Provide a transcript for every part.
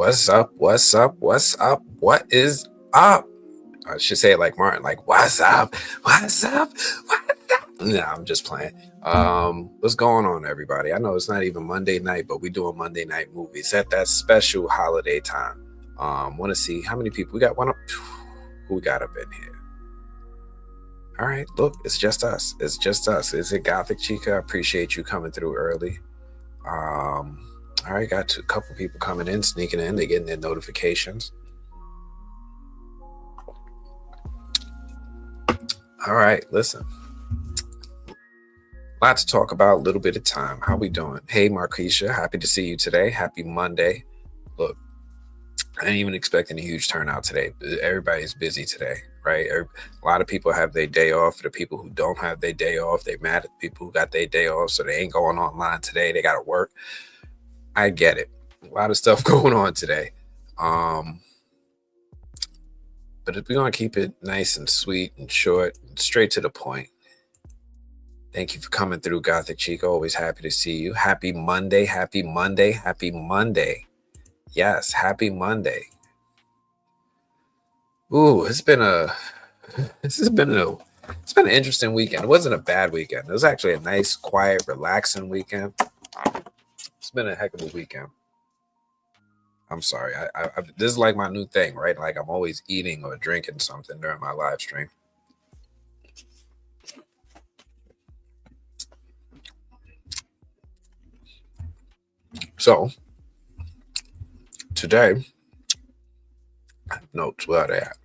What's up? What's up? What's up? What is up? I should say it like Martin, like what's up? What's up? What's up? Nah, I'm just playing. What's going on, everybody? I know it's not even Monday night, but we doing Monday night movies at that special holiday time. Want to see how many people we got? One up. Who we got up in here? All right, look, it's just us. It's just us. Is it Gothic Chica? I appreciate you coming through early. All right, got a couple people coming in, sneaking in. They're getting their notifications. All right, listen. Lot to talk about, a little bit of time. How we doing? Hey, Marquisha, happy to see you today. Happy Monday. Look, I didn't even expect any huge turnout today. Everybody's busy today, right? A lot of people have their day off. For the people who don't have their day off, they're mad at people who got their day off, so they ain't going online today. They got to work. I get it. A lot of stuff going on today. But if we're going to keep it nice and sweet and short and straight to the point, thank you for coming through, Gothic Chica. Always happy to see you. Happy Monday. Happy Monday. Happy Monday. Yes, happy Monday. Ooh, it's been an interesting weekend. It wasn't a bad weekend. It was actually a nice, quiet, relaxing weekend. It's been a heck of a weekend. I'm sorry. This is like my new thing, right? Like I'm always eating or drinking something during my live stream. So today, notes, where are they at?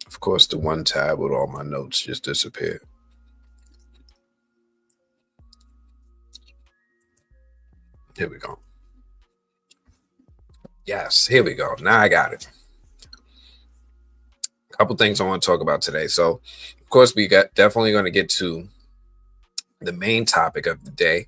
Of course, the one tab with all my notes just disappeared. Here we go. Yes, here we go. Now I got it. A couple things I want to talk about today. So, of course, we got definitely going to get to the main topic of the day,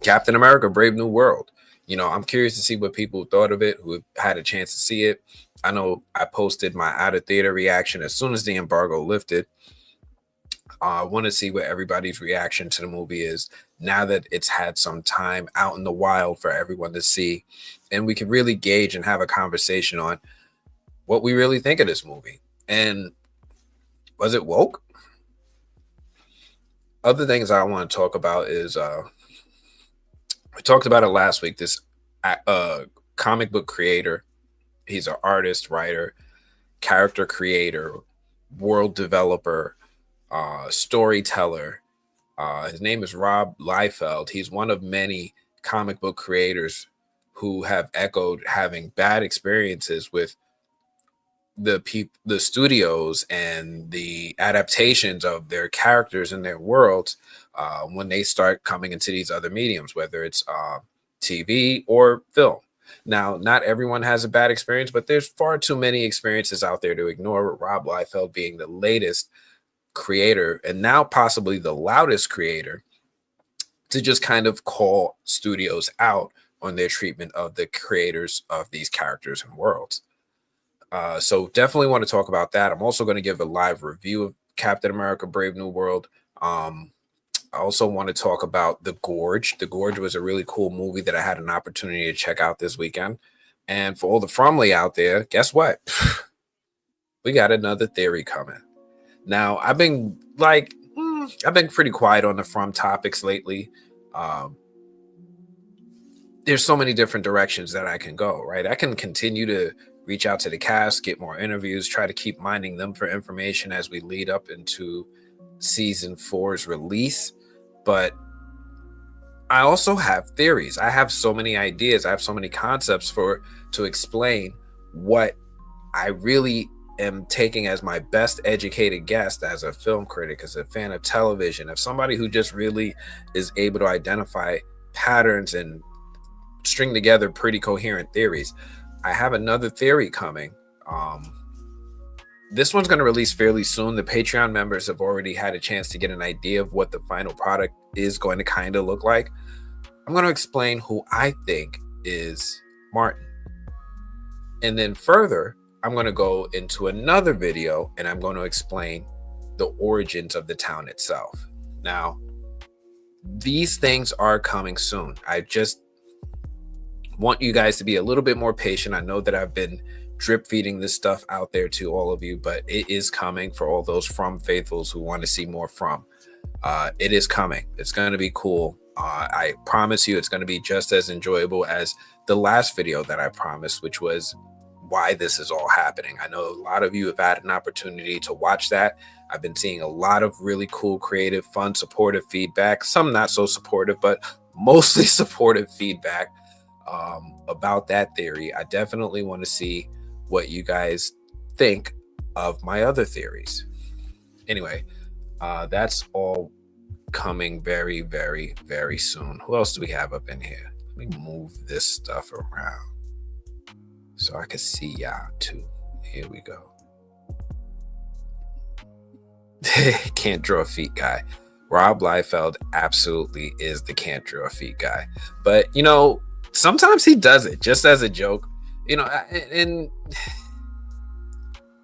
Captain America: Brave New World. You know, I'm curious to see what people thought of it who had a chance to see it. I know I posted my out of theater reaction as soon as the embargo lifted. I want to see what everybody's reaction to the movie is now that it's had some time out in the wild for everyone to see. And we can really gauge and have a conversation on what we really think of this movie. And was it woke? Other things I want to talk about is we talked about it last week. This comic book creator, he's an artist, writer, character creator, world developer, storyteller. His name is Rob Liefeld. He's one of many comic book creators who have echoed having bad experiences with the studios and the adaptations of their characters and their worlds when they start coming into these other mediums, whether it's TV or film. Now, not everyone has a bad experience, but there's far too many experiences out there to ignore. Rob Liefeld being the latest creator and now possibly the loudest creator to just kind of call studios out on their treatment of the creators of these characters and worlds. So definitely want to talk about that. I'm also going to give a live review of Captain America: Brave New World. I also want to talk about The Gorge. The Gorge was a really cool movie that I had an opportunity to check out this weekend. And for all the Fromley out there, guess what? We got another theory coming. Now, I've been pretty quiet on the From topics lately. There's so many different directions that I can go, right? I can continue to reach out to the cast, get more interviews, try to keep mining them for information as we lead up into season 4's release. But I also have theories. I have so many ideas. I have so many concepts to explain what I really am taking as my best educated guess as a film critic, as a fan of television, as somebody who just really is able to identify patterns and string together pretty coherent theories. I have another theory coming. This one's going to release fairly soon. The Patreon members have already had a chance to get an idea of what the final product is going to kind of look like. I'm going to explain who I think is Martin. And then further, I'm going to go into another video and I'm going to explain the origins of the town itself. Now, these things are coming soon. I just want you guys to be a little bit more patient. I know that I've been drip feeding this stuff out there to all of you, but it is coming for all those From faithfuls who want to see more From. It is coming. It's going to be cool. I promise you it's going to be just as enjoyable as the last video that I promised, which was why this is all happening. I know a lot of you have had an opportunity to watch that. I've been seeing a lot of really cool, creative, fun, supportive feedback, some not so supportive, but mostly supportive feedback about that theory. I definitely want to see what you guys think of my other theories. Anyway, that's all coming very, very, very soon. Who else do we have up in here? Let me move this stuff around so I can see y'all too. Here we go. Can't draw feet guy. Rob Liefeld absolutely is the can't draw feet guy. But, you know, sometimes he does it just as a joke. You know, and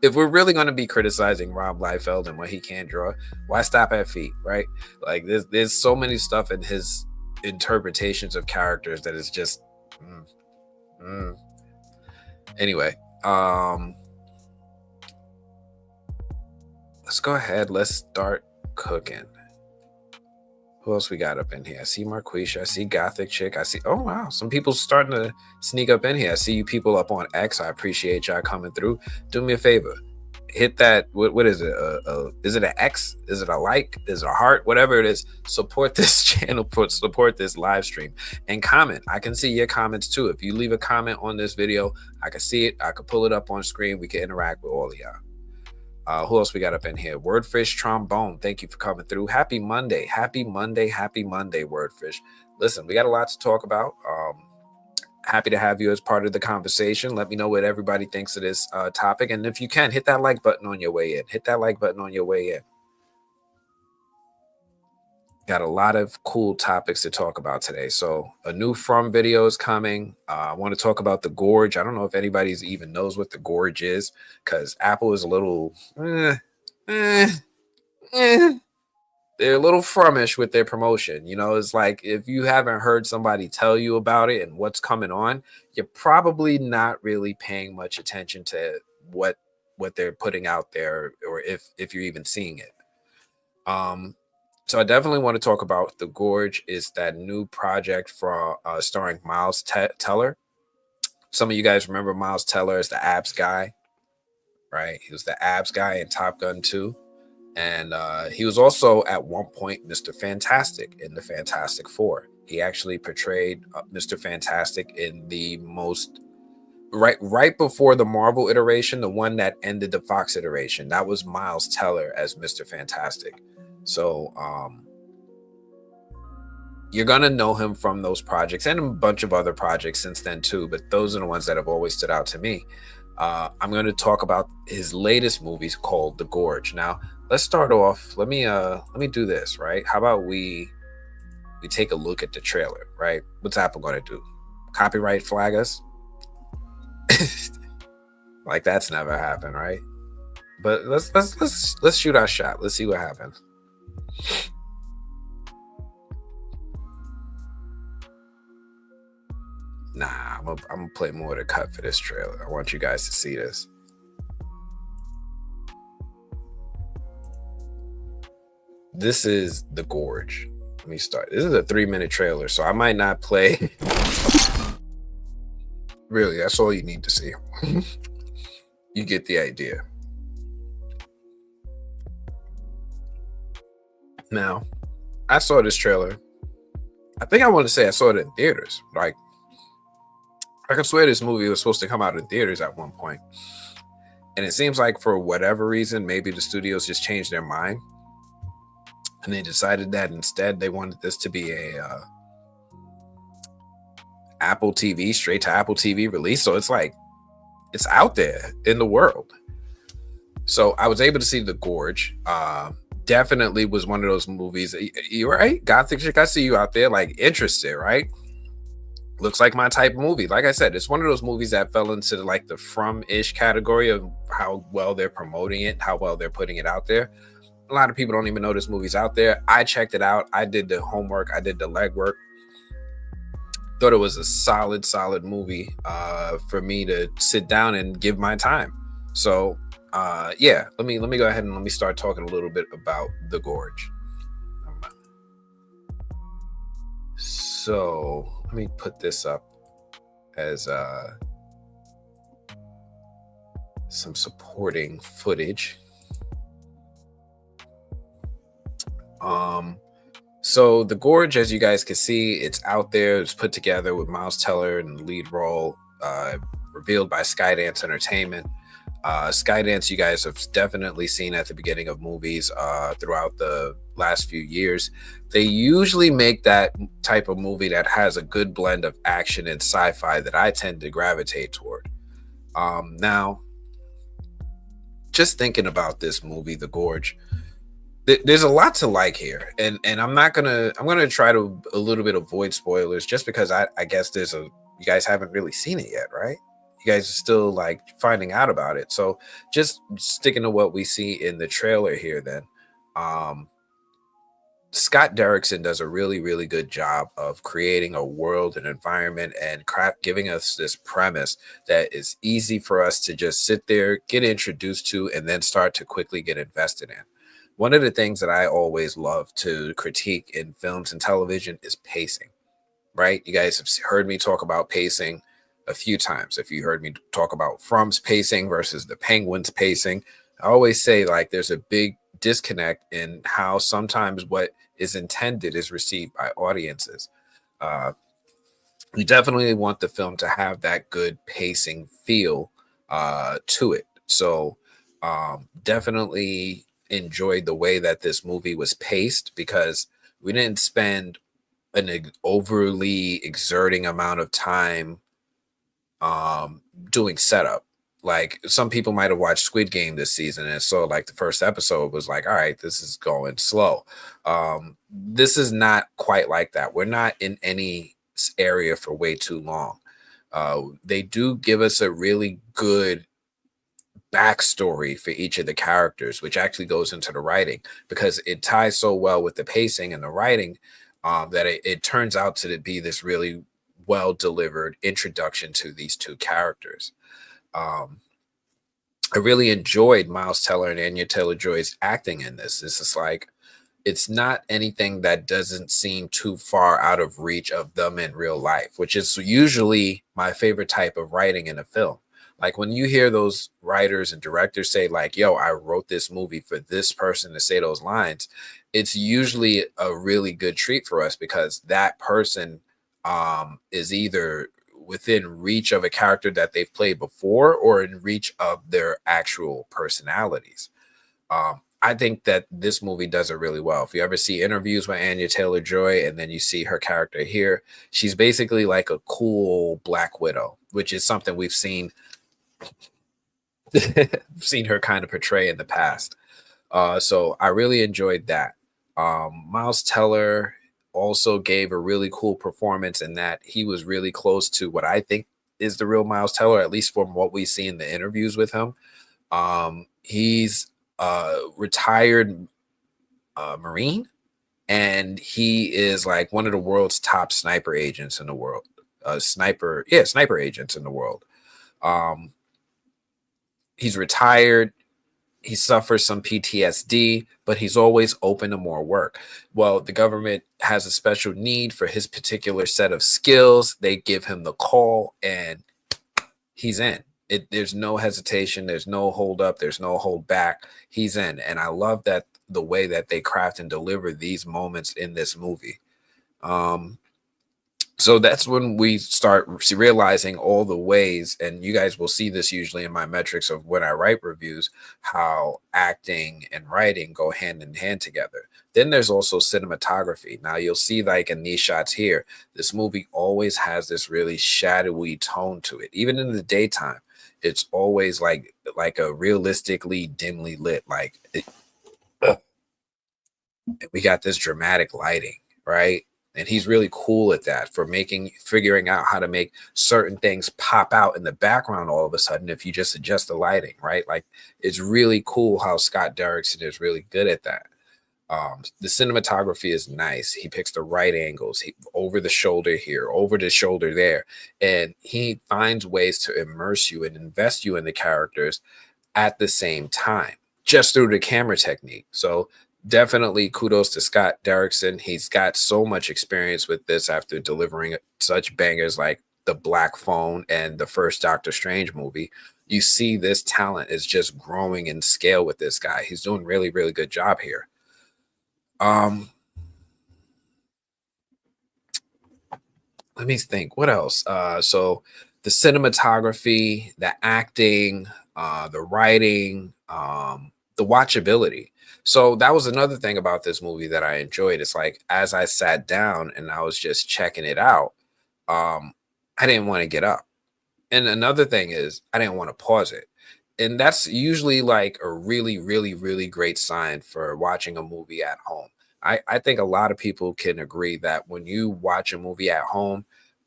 if we're really going to be criticizing Rob Liefeld and what he can't draw, why stop at feet, right? Like there's so many stuff in his interpretations of characters that is just Anyway, let's go ahead. Let's start cooking. Who else we got up in here? I see Marquisha. I see Gothic Chick. I see, oh wow, some people starting to sneak up in here. I see you people up on X. I appreciate y'all coming through. Do me a favor. Hit that, what is it? Is it an X? Is it a like? Is it a heart? Whatever it is, support this channel, support this live stream, and comment. I can see your comments too. If you leave a comment on this video, I can see it. I can pull it up on screen. We can interact with all of y'all. Who else we got up in here? Wordfish Trombone. Thank you for coming through. Happy Monday. Happy Monday. Happy Monday, Wordfish. Listen, we got a lot to talk about. Happy to have you as part of the conversation. Let me know what everybody thinks of this topic. And if you can, hit that like button on your way in. Hit that like button on your way in. Got a lot of cool topics to talk about today. So a new From video is coming. I want to talk about the Gorge. I don't know if anybody's even knows what the Gorge is, because Apple is a little they're a little frumish with their promotion. You know, it's like if you haven't heard somebody tell you about it and what's coming on, you're probably not really paying much attention to what they're putting out there, or if you're even seeing it. So I definitely want to talk about the Gorge. Is that new project for starring Miles Teller. Some of you guys remember Miles Teller as the abs guy, right? He was the abs guy in Top Gun 2. And he was also at one point Mr. Fantastic in the Fantastic Four. He actually portrayed Mr. Fantastic in the most right before the Marvel iteration, the one that ended the Fox iteration. That was Miles Teller as Mr. Fantastic. So you're gonna know him from those projects and a bunch of other projects since then too. But those are the ones that have always stood out to me. I'm going to talk about his latest movies called The Gorge. Now, let's start off. Let me do this, right? How about we take a look at the trailer, right? What's Apple going to do? Copyright flag us? Like that's never happened, right? But let's shoot our shot. Let's see what happens. Nah, I'm gonna play more of the cut for this trailer. I want you guys to see this. This is The Gorge. Let me start. This is a 3-minute trailer, so I might not play. Really, that's all you need to see. You get the idea. Now, I saw this trailer. I think I want to say I saw it in theaters. Like, I can swear this movie was supposed to come out in theaters at one point. And it seems like for whatever reason, maybe the studios just changed their mind. And they decided that instead they wanted this to be a Apple TV, straight to Apple TV release. So it's like, it's out there in the world. So I was able to see The Gorge. Definitely was one of those movies. You're right, Gothic Chick. I see you out there, like interested, right? Looks like my type of movie. Like I said, it's one of those movies that fell into like the From-ish category of how well they're promoting it, how well they're putting it out there. A lot of people don't even know this movie's out there. I checked it out. I did the homework. I did the legwork. Thought it was a solid movie for me to sit down and give my time. So yeah, let me go ahead and let me start talking a little bit about the Gorge. So let me put this up as some supporting footage. So the Gorge, as you guys can see, it's out there. It's put together with Miles Teller in the lead role, revealed by Skydance Entertainment. Skydance, you guys have definitely seen at the beginning of movies throughout the last few years. They usually make that type of movie that has a good blend of action and sci-fi that I tend to gravitate toward. Now, just thinking about this movie, The Gorge, there's a lot to like here, and I'm gonna try to a little bit avoid spoilers, just because I guess you guys haven't really seen it yet, right? You guys are still like finding out about it, so just sticking to what we see in the trailer here. Then, um, Scott Derrickson does a really good job of creating a world, an environment, and giving us this premise that is easy for us to just sit there, get introduced to, and then start to quickly get invested in. One of the things that I always love to critique in films and television is pacing, right? You guys have heard me talk about pacing a few times. If you heard me talk about Frum's pacing versus the Penguin's pacing, I always say like there's a big disconnect in how sometimes what is intended is received by audiences. Uh, we definitely want the film to have that good pacing feel to it. So definitely enjoyed the way that this movie was paced, because we didn't spend an overly exerting amount of time doing setup. Like some people might have watched Squid Game this season, and so like the first episode was like, all right, this is going slow. This is not quite like that. We're not in any area for way too long. They do give us a really good backstory for each of the characters, which actually goes into the writing, because it ties so well with the pacing and the writing, that it turns out to be this really well delivered introduction to these two characters. Um, I really enjoyed Miles Teller and Anya Taylor-Joy's acting in this. This is like, it's not anything that doesn't seem too far out of reach of them in real life, which is usually my favorite type of writing in a film. Like when you hear those writers and directors say like, yo, I wrote this movie for this person to say those lines, it's usually a really good treat for us, because that person is either within reach of a character that they've played before or in reach of their actual personalities. I think that this movie does it really well. If you ever see interviews with Anya Taylor-Joy and then you see her character here, she's basically like a cool Black Widow, which is something we've seen seen her kind of portray in the past. So I really enjoyed that. Miles Teller also gave a really cool performance in that he was really close to what I think is the real Miles Teller, at least from what we see in the interviews with him. He's retired Marine, and he is like one of the world's top sniper agents in the world. Sniper agents in the world. Um, he's retired. He suffers some PTSD, but he's always open to more work. Well, the government has a special need for his particular set of skills. They give him the call, and he's in. There's no hesitation. There's no hold up. There's no hold back. He's in, and I love that the way that they craft and deliver these moments in this movie. Um, so that's when we start realizing all the ways, and you guys will see this usually in my metrics of when I write reviews, how acting and writing go hand in hand together. Then there's also cinematography. Now you'll see like in these shots here, this movie always has this really shadowy tone to it. Even in the daytime, it's always like a realistically dimly lit, we got this dramatic lighting, right? And he's really cool at that for figuring out how to make certain things pop out in the background all of a sudden if you just adjust the lighting, right? Like it's really cool how Scott Derrickson is really good at that. The cinematography is nice. He picks the right angles, over the shoulder here, over the shoulder there, and he finds ways to immerse you and invest you in the characters at the same time, just through the camera technique. So definitely kudos to Scott Derrickson. He's got so much experience with this after delivering such bangers like The Black Phone and the first Doctor Strange movie. You see this talent is just growing in scale with this guy. He's doing really, really good job here. Um, Let me think. What else? So the cinematography, the acting, the writing, the watchability. So that was another thing about this movie that I enjoyed. It's like as I sat down and I was just checking it out, um, I didn't want to get up. And another thing is I didn't want to pause it. And that's usually like a really, really, really great sign for watching a movie at home. I think a lot of people can agree that when you watch a movie at home,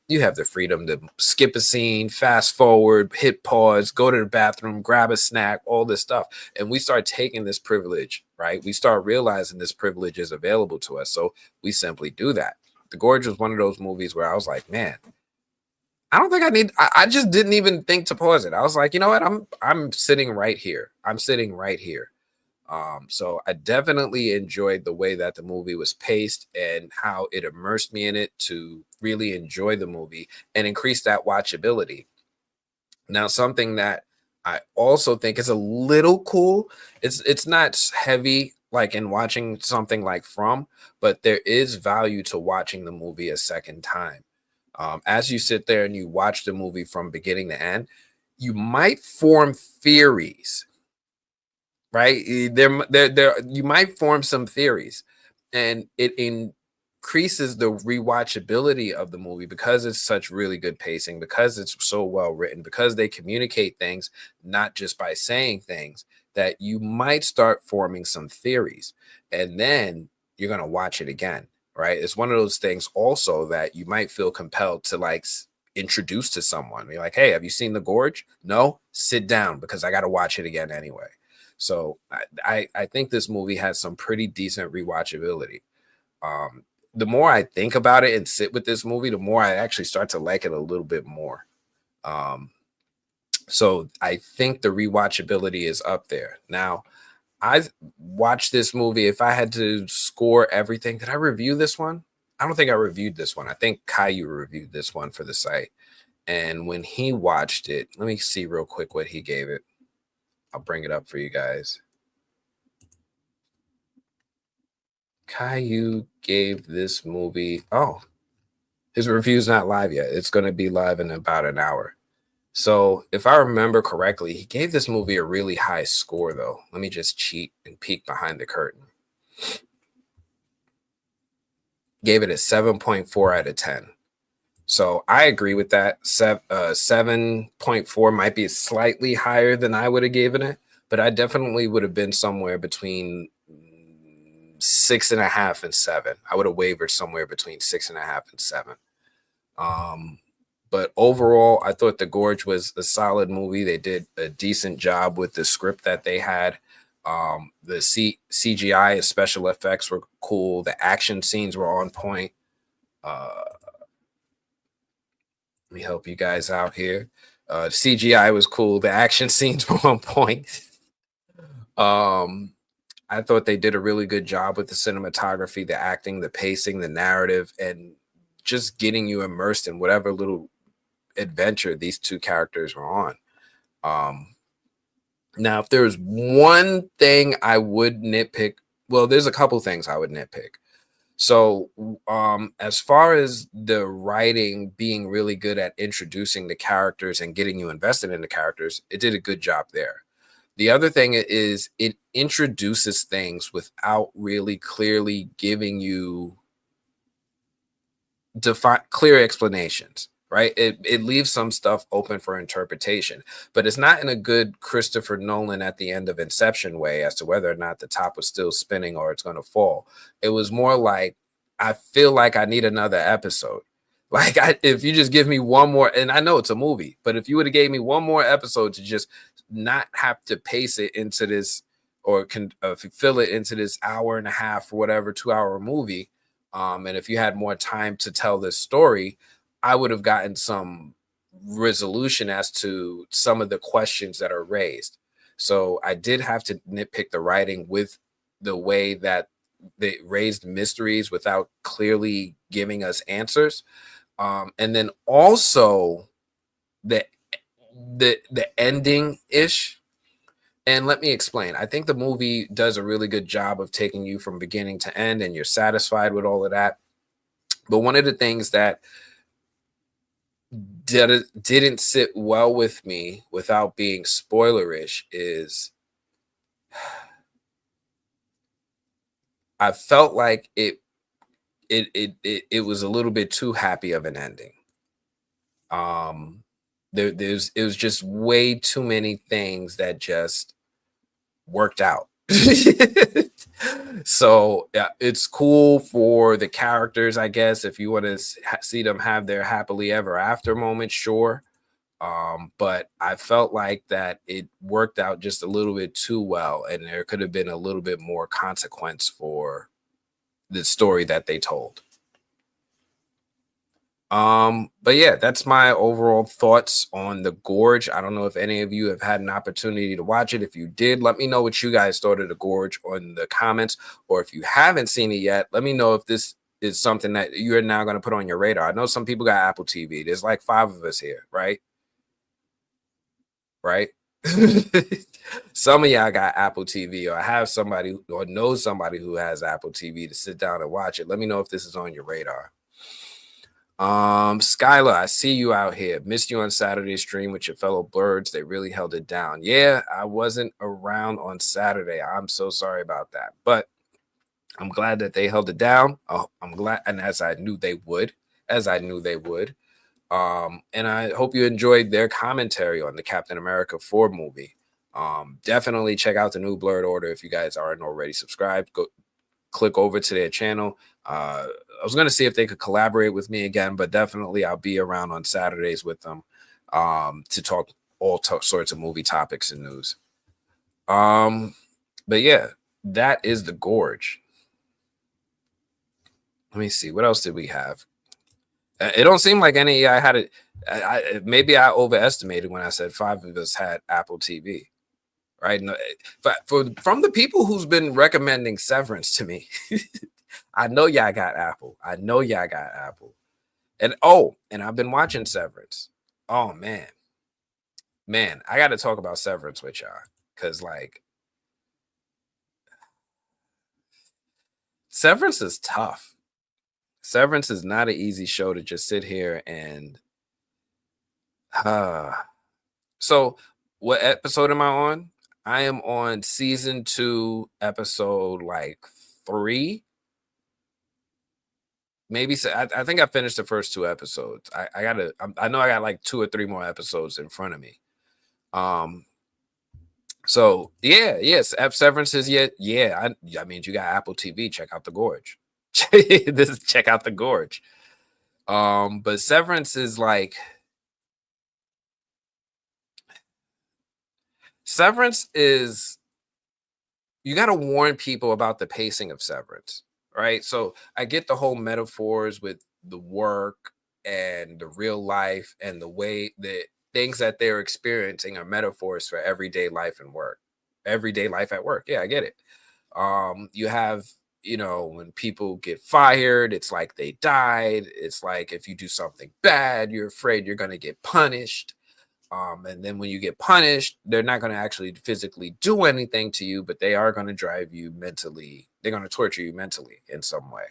you have the freedom to skip a scene, fast forward, hit pause, go to the bathroom, grab a snack, all this stuff. And we start taking this privilege, right? We start realizing this privilege is available to us. So we simply do that. The Gorge was one of those movies where I was like, man, I don't think I need. I just didn't even think to pause it. I was like, you know what? I'm sitting right here. I'm sitting right here. So I definitely enjoyed the way that the movie was paced and how it immersed me in it to really enjoy the movie and increase that watchability. Now, something that I also think is a little cool. It's not heavy like in watching something like From, but there is value to watching the movie a second time. As you sit there and you watch the movie from beginning to end, you might form theories, right? You might form some theories, and it increases the rewatchability of the movie because it's such really good pacing, because it's so well written, because they communicate things not just by saying things, that you might start forming some theories, and then you're gonna watch it again, right? It's one of those things also that you might feel compelled to like introduce to someone. You're like, hey, have you seen The Gorge? No, sit down because I got to watch it again anyway. So I think this movie has some pretty decent rewatchability. Um, the more I think about it and sit with this movie, the more I actually start to like it a little bit more. Um, so I think the rewatchability is up there. Now, I've watched this movie. If I had to score everything, did I review this one? I don't think I reviewed this one. I think Caillou reviewed this one for the site. And when he watched it, let me see real quick what he gave it. I'll bring it up for you guys. Caillou gave this movie. Oh, his review's not live yet. It's going to be live in about an hour. So, if I remember correctly, he gave this movie a really high score, though. Let me just cheat and peek behind the curtain. Gave it a 7.4 out of 10. So, I agree with that. 7.4 might be slightly higher than I would have given it, but I definitely would have been somewhere between 6.5 and 7. I would have wavered somewhere between 6.5 and 7. Um, but overall, I thought The Gorge was a solid movie. They did a decent job with the script that they had. The CGI and special effects were cool. The action scenes were on point. Let me help you guys out here. CGI was cool. The action scenes were on point. Um, I thought they did a really good job with the cinematography, the acting, the pacing, the narrative, and just getting you immersed in whatever little adventure these two characters were on. Um, Now, if there's one thing I would nitpick, well, there's a couple things I would nitpick. So, as far as the writing being really good at introducing the characters and getting you invested in the characters, it did a good job there. The other thing is it introduces things without really clearly giving you clear explanations, right? It leaves some stuff open for interpretation, but it's not in a good Christopher Nolan at the end of Inception way as to whether or not the top was still spinning or it's going to fall. It was more like I feel like I need another episode. Like if you just give me one more, and I know it's a movie, but if you would have gave me one more episode to just not have to pace it into this or can fill it into this hour and a half or whatever 2 hour movie, and if you had more time to tell this story, I would have gotten some resolution as to some of the questions that are raised. So I did have to nitpick the writing with the way that they raised mysteries without clearly giving us answers. And then also the the ending ish. And let me explain. I think the movie does a really good job of taking you from beginning to end, and you're satisfied with all of that. But one of the things that didn't sit well with me without being spoilerish is I felt like it was a little bit too happy of an ending. Um, it was just way too many things that just worked out. So yeah, it's cool for the characters, I guess. If you want to see them have their happily ever after moment, sure. But I felt like that it worked out just a little bit too well, and there could have been a little bit more consequence for the story that they told. But yeah, that's my overall thoughts on the Gorge. I don't know if any of you have had an opportunity to watch it. If you did, let me know what you guys thought of the Gorge on the comments. Or if you haven't seen it yet, let me know if this is something that you're now going to put on your radar. I know some people got Apple TV. There's like 5 of us here, right? Right? Some of y'all got Apple TV, or have somebody or know somebody who has Apple TV to sit down and watch it. Let me know if this is on your radar. Skylar, I see you out here. Missed you on Saturday stream with your fellow birds. They really held it down. Yeah, I wasn't around on Saturday. I'm so sorry about that. But I'm glad that they held it down. Oh, I'm glad, and as I knew they would, as I knew they would. And I hope you enjoyed their commentary on the Captain America 4 movie. Definitely check out the new Blurred Order if you guys aren't already subscribed. Go click over to their channel. I was going to see if they could collaborate with me again, but definitely I'll be around on Saturdays with them to talk all sorts of movie topics and news. But yeah, that is the Gorge. Let me see. What else did we have? It don't seem like any. I had it. Maybe I overestimated when I said 5 of us had Apple TV. Right? No, from the people who's been recommending Severance to me, I know y'all got Apple. I know y'all got Apple. And and I've been watching Severance. Oh man. Man, I got to talk about Severance with y'all cuz like Severance is tough. Severance is not an easy show to just sit here and uh so what episode am I on? I am on season 2, episode like 3. Maybe I think I finished the first 2 episodes. I gotta I know I got like 2 or 3 more episodes in front of me. Um so yeah, yes, Severance is yet. Yeah, I mean you got Apple TV, check out the Gorge. This is check out the Gorge. But Severance is like Severance is you got to warn people about the pacing of Severance, right? So I get the whole metaphors with the work and the real life and the way that things that they're experiencing are metaphors for everyday life and work, everyday life at work. Yeah, I get it. You have, when people get fired, it's like they died. It's like if you do something bad, you're afraid you're going to get punished. And then when you get punished, they're not going to actually physically do anything to you, but they are going to drive you mentally. They're going to torture you mentally in some way.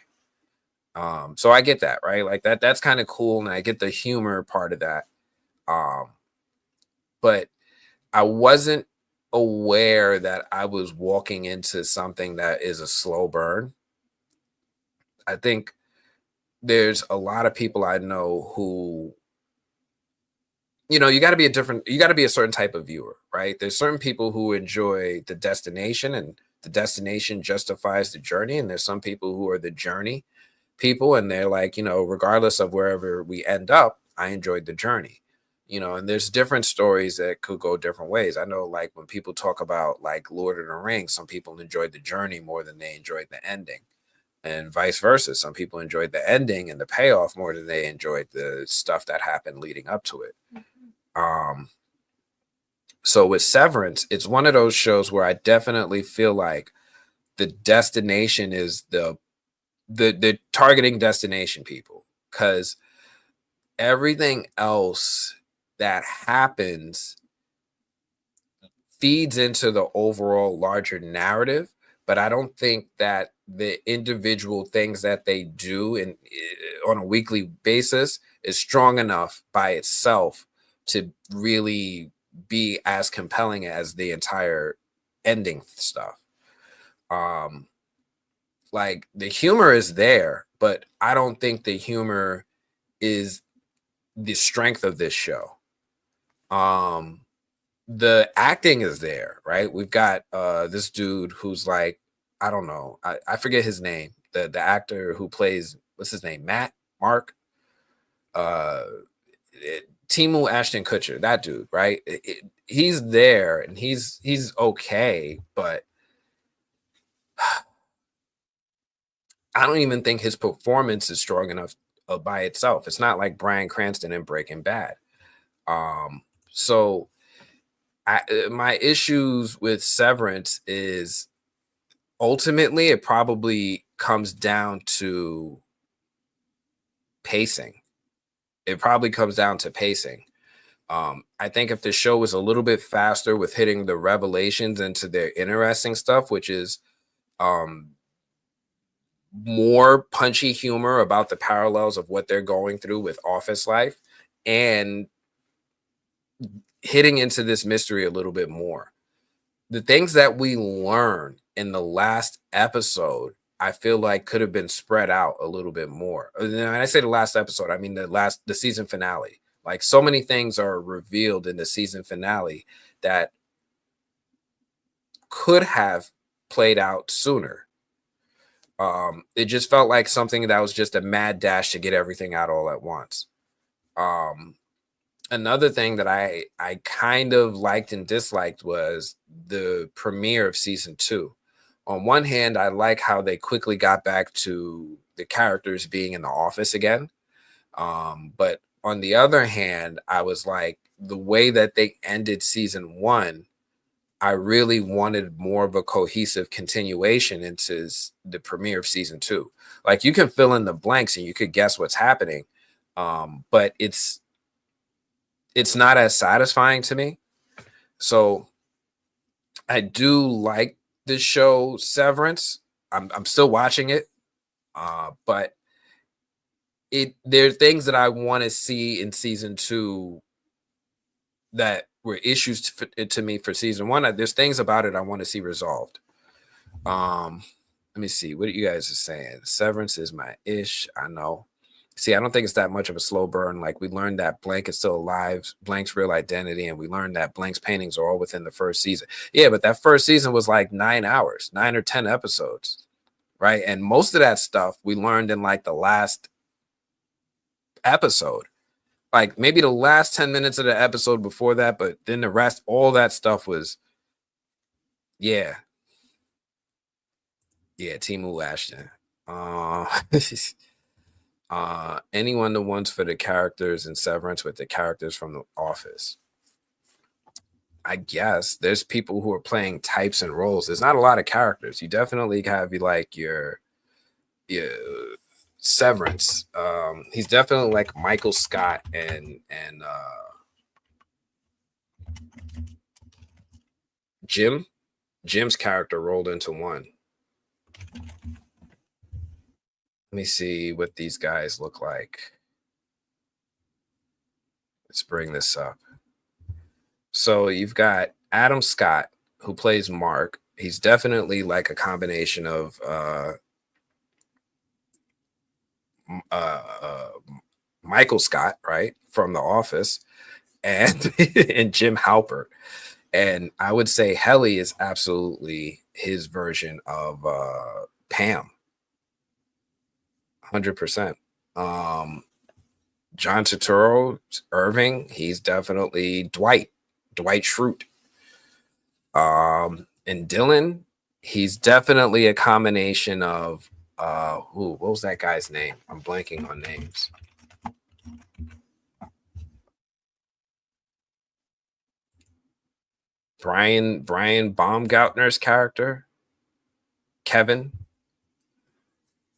So I get that, right? Like that's kind of cool. And I get the humor part of that. But I wasn't aware that I was walking into something that is a slow burn. I think there's a lot of people I know who you got to be you got to be a certain type of viewer, right? There's certain people who enjoy the destination and the destination justifies the journey. And there's some people who are the journey. people, and they're like, regardless of wherever we end up, I enjoyed the journey. And there's different stories that could go different ways. I know, like, when people talk about like Lord of the Rings, some people enjoyed the journey more than they enjoyed the ending, and vice versa. Some people enjoyed the ending and the payoff more than they enjoyed the stuff that happened leading up to it. So with Severance, it's one of those shows where I definitely feel like the destination is the targeting destination people, because everything else that happens feeds into the overall larger narrative. But I don't think that the individual things that they do on a weekly basis is strong enough by itself to really be as compelling as the entire ending stuff. Like, the humor is there, but I don't think the humor is the strength of this show. The acting is there, right? We've got this dude who's like, I don't know, I forget his name. The actor who plays, what's his name? Mark, uh Timu Ashton Kutcher, that dude, right? He's there and he's okay, but I don't even think his performance is strong enough by itself. It's not like Bryan Cranston in Breaking Bad. So my issues with Severance is, ultimately, it probably comes down to pacing. It probably comes down to pacing. I think if the show was a little bit faster with hitting the revelations into their interesting stuff, which is more punchy humor about the parallels of what they're going through with office life, and hitting into this mystery a little bit more. The things that we learn in the last episode, I feel like could have been spread out a little bit more. And when I say the last episode, I mean the season finale. Like, so many things are revealed in the season finale that could have played out sooner. It just felt like something that was just a mad dash to get everything out all at once. Another thing that I kind of liked and disliked was the premiere of season 2. On one hand, I like how they quickly got back to the characters being in the office again. But on the other hand, I was like, the way that they ended season 1, I really wanted more of a cohesive continuation into the premiere of season 2. Like, you can fill in the blanks and you could guess what's happening. But it's not as satisfying to me. So I do like the show Severance. I'm still watching it. But there are things that I want to see in season 2 that were issues to me for season 1. There's things about it I want to see resolved. Let me see what you guys are saying. Severance is my ish. I know. See, I don't think it's that much of a slow burn. Like, we learned that Blank is still alive, Blank's real identity, and we learned that Blank's paintings are all within the first season. Yeah, but that first season was like 9 hours, 9 or 10 episodes, right? And most of that stuff we learned in like the last episode. Like, maybe the last 10 minutes of the episode before that, but then the rest, all that stuff was, yeah. Yeah, Timu Ashton. Anyone the ones for the characters in Severance with the characters from The Office. I guess there's people who are playing types and roles. There's not a lot of characters. You definitely have like your Severance. He's definitely like Michael Scott and Jim. Jim's character rolled into one. Let me see what these guys look like. Let's bring this up. So you've got Adam Scott, who plays Mark. He's definitely like a combination of Michael Scott, right, from The Office, and and Jim Halpert. And I would say Helly is absolutely his version of Pam. 100%. John Turturro, Irving, he's definitely Dwight Schrute. And Dylan, he's definitely a combination of what was that guy's name? I'm blanking on names. Brian Baumgartner's character, Kevin,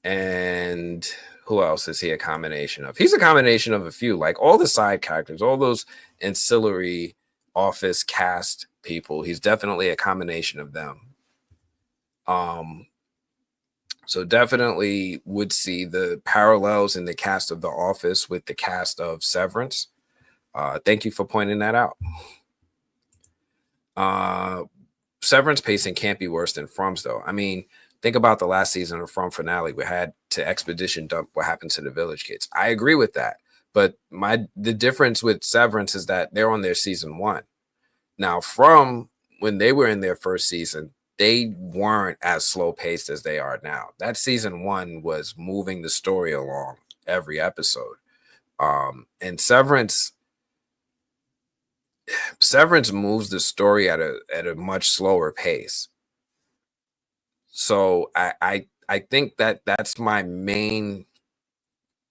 and who else is he a combination of? He's a combination of a few, like all the side characters, all those ancillary office cast people. He's definitely a combination of them. So definitely would see the parallels in the cast of The Office with the cast of Severance. Thank you for pointing that out. Severance pacing can't be worse than From's, though. I mean, think about the last season of From finale. We had to expedition dump what happened to the Village Kids. I agree with that, but the difference with Severance is that they're on their season 1 now. From when they were in their first season, they weren't as slow paced as they are now. That season 1 was moving the story along every episode, and Severance moves the story at a much slower pace. So I think that that's my main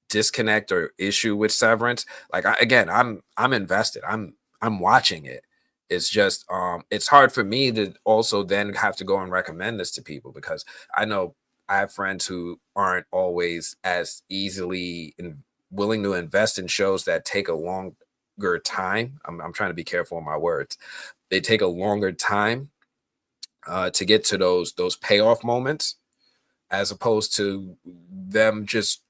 disconnect or issue with Severance. Like I'm invested. I'm watching it. It's just it's hard for me to also then have to go and recommend this to people, because I know I have friends who aren't always as easily willing to invest in shows that take a longer time. I'm trying to be careful in my words. They take a longer time to get to those payoff moments, as opposed to them just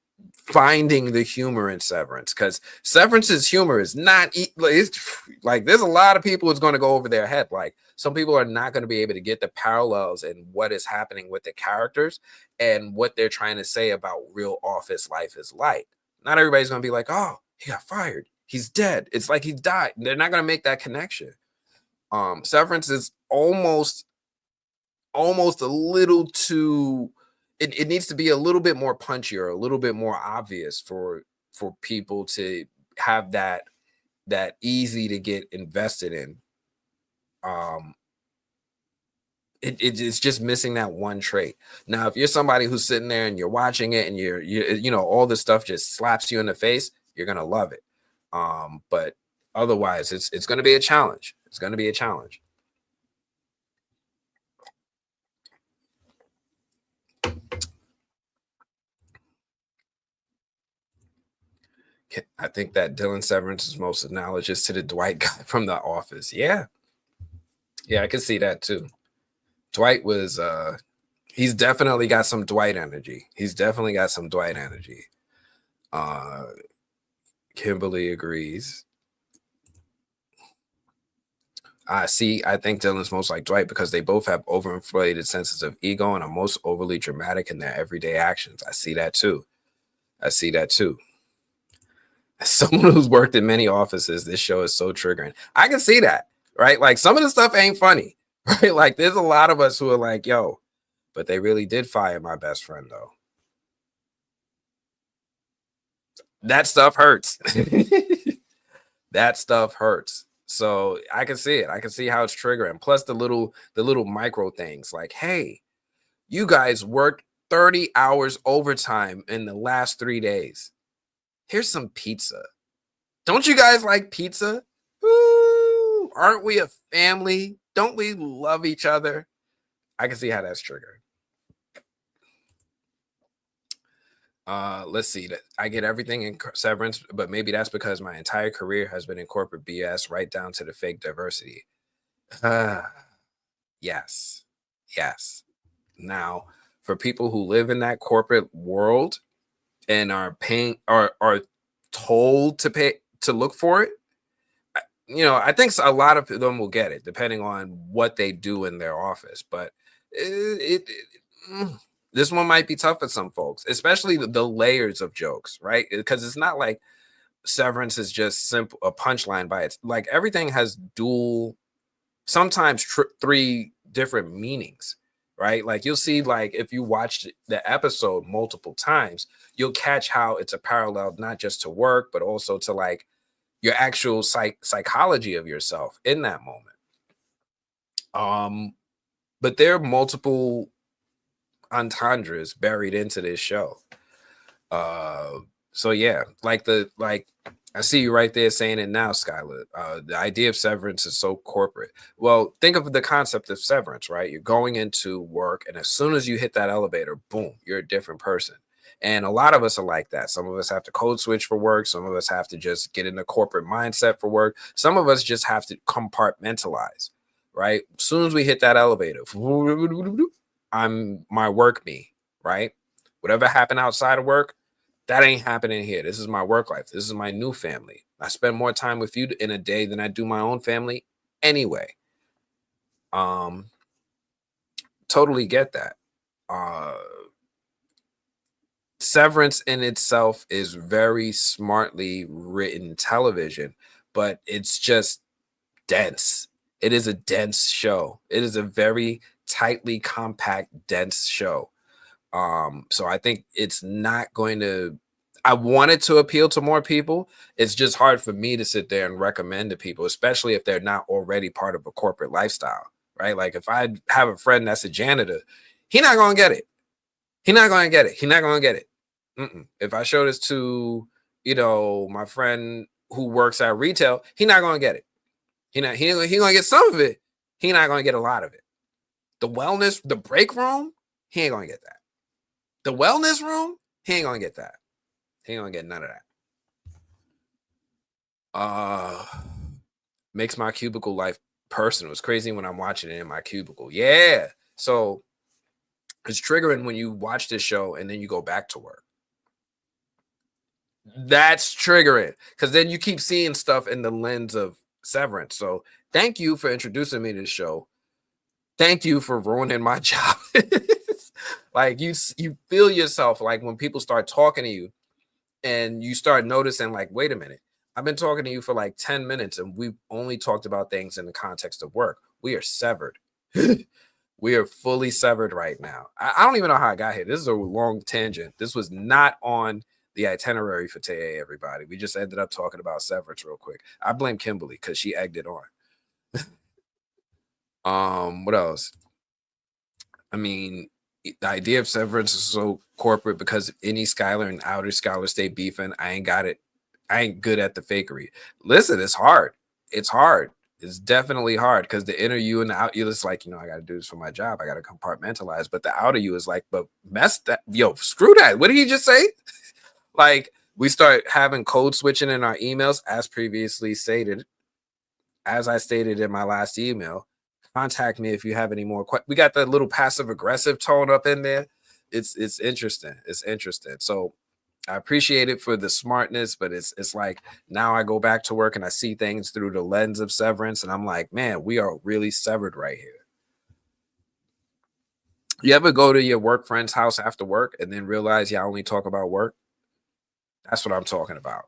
finding the humor in Severance, because Severance's humor is not it's like there's a lot of people it's going to go over their head. Like some people are not going to be able to get the parallels and what is happening with the characters and what they're trying to say about real office life is like. Not everybody's going to be like, oh, he got fired, he's dead, it's like he died. They're not going to make that connection. Severance is almost a little too, it needs to be a little bit more punchier, a little bit more obvious for people to have that easy to get invested in. It's just missing that one trait. Now, if you're somebody who's sitting there and you're watching it and you know all this stuff just slaps you in the face, you're gonna love it. But otherwise, it's gonna be a challenge. It's gonna be a challenge. I think that Dylan Severance is most analogous to the Dwight guy from The Office. Yeah, I can see that too. Dwight was he's definitely got some Dwight energy. He's definitely got some Dwight energy. Uh Kimberly agrees. I think Dylan's most like Dwight because they both have overinflated senses of ego and are most overly dramatic in their everyday actions. I see that too. I see that too. As someone who's worked in many offices, this show is so triggering. I can see that, right? Like some of the stuff ain't funny, right? Like there's a lot of us who are like, yo, but they really did fire my best friend though. That stuff hurts. That stuff hurts. So I can see it. I can see how it's triggering. Plus the little micro things like, hey, you guys worked 30 hours overtime in the last 3 days. Here's some pizza. Don't you guys like pizza? Ooh, aren't we a family? Don't we love each other? I can see how that's triggered. Let's see. I get everything in Severance, but maybe that's because my entire career has been in corporate BS, right down to the fake diversity. Uh, yes, yes. Now, for people who live in that corporate world and are paying, are told to pay to look for it, you know, I think a lot of them will get it depending on what they do in their office. But this one might be tough for some folks, especially the layers of jokes, right? Because it's not like Severance is just simple a punchline by it. Like everything has dual, sometimes 3 different meanings, right? Like you'll see, like if you watched the episode multiple times, you'll catch how it's a parallel not just to work, but also to like your actual psychology of yourself in that moment. Um, but there are multiple entendres buried into this show. Uh, so yeah, like I see you right there saying it now, Skylar. The idea of severance is so corporate. Well, think of the concept of severance, right? You're going into work, and as soon as you hit that elevator, boom, you're a different person. And a lot of us are like that. Some of us have to code switch for work. Some of us have to just get in a corporate mindset for work. Some of us just have to compartmentalize, right? As soon as we hit that elevator, I'm my work me, right? Whatever happened outside of work, that ain't happening here. This is my work life. This is my new family. I spend more time with you in a day than I do my own family anyway. Um, totally get that. Uh, Severance in itself is very smartly written television, but it's just dense. It is a dense show. It is a very tightly compact, dense show. So I think it's not going to. I want it to appeal to more people. It's just hard for me to sit there and recommend to people, especially if they're not already part of a corporate lifestyle, right? Like if I have a friend that's a janitor, he not gonna get it. He not gonna get it. He not gonna get it. If I show this to my friend who works at retail, he not gonna get it. He gonna get some of it. He not gonna get a lot of it. The wellness, the break room, he ain't gonna get that. The wellness room, he ain't gonna get that. He ain't gonna get none of that. Uh Makes my cubicle life personal. It's crazy when I'm watching it in my cubicle. Yeah. So it's triggering when you watch this show and then you go back to work. That's triggering because then you keep seeing stuff in the lens of Severance. So thank you for introducing me to the show. Thank you for ruining my job. Like you feel yourself like when people start talking to you and you start noticing like, wait a minute, I've been talking to you for like 10 minutes and we've only talked about things in the context of work. We are severed. We are fully severed right now. I don't even know how I got here. This is a long tangent. This was not on the itinerary for today, everybody. We just ended up talking about severance real quick. I blame Kimberly because she egged it on. What else? I mean, the idea of severance is so corporate because any Skylar and outer Skylar stay beefing. I ain't got it. I ain't good at the fakery. Listen, it's hard. It's hard. It's definitely hard because the inner you and the out you is like, I got to do this for my job. I got to compartmentalize. But the outer you is like, but mess that, screw that. What did he just say? Like, we start having code switching in our emails, as previously stated, as I stated in my last email. Contact me if you have any more questions. We got that little passive aggressive tone up in there. It's interesting. It's interesting. So I appreciate it for the smartness, but it's like now I go back to work and I see things through the lens of Severance, and I'm like, man, we are really severed right here. You ever go to your work friend's house after work and then realize y'all only talk about work? That's what I'm talking about.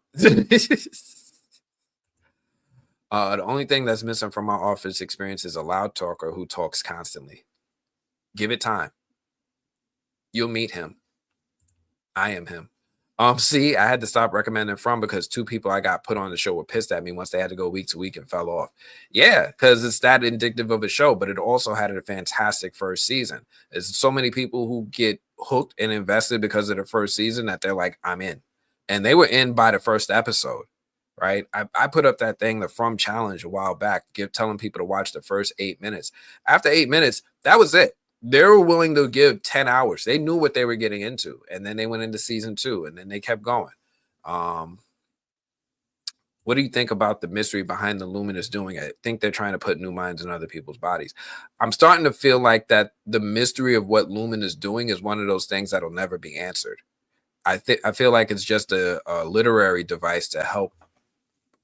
The only thing that's missing from my office experience is a loud talker who talks constantly. Give it time. You'll meet him. I am him. See, I had to stop recommending From because two people I got put on the show were pissed at me once they had to go week to week and fell off. Yeah, because it's that indicative of a show, but it also had a fantastic first season. There's so many people who get hooked and invested because of the first season that they're like, I'm in. And they were in by the first episode, right? I put up that thing, the From Challenge, a while back, telling people to watch the first 8 minutes. After 8 minutes, that was it. They were willing to give 10 hours. They knew what they were getting into. And then they went into season 2 and then they kept going. What do you think about the mystery behind the Luminous doing it? I think they're trying to put new minds in other people's bodies. I'm starting to feel like that the mystery of what Lumen is doing is one of those things that'll never be answered. I feel like it's just a literary device to help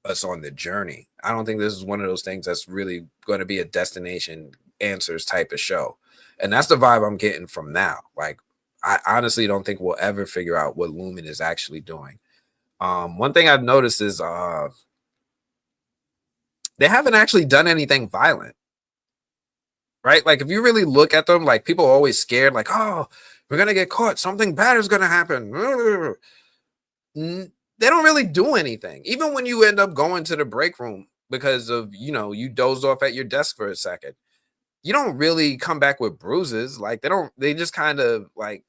us on the journey. I don't think this is one of those things that's really going to be a destination answers type of show. And that's the vibe I'm getting from now. Like, I honestly don't think we'll ever figure out what Lumen is actually doing. One thing I've noticed is they haven't actually done anything violent, right? Like if you really look at them, like people are always scared, like, oh, we're gonna get caught, something bad is gonna happen. They don't really do anything. Even when you end up going to the break room because of, you dozed off at your desk for a second, you don't really come back with bruises. Like they just kind of like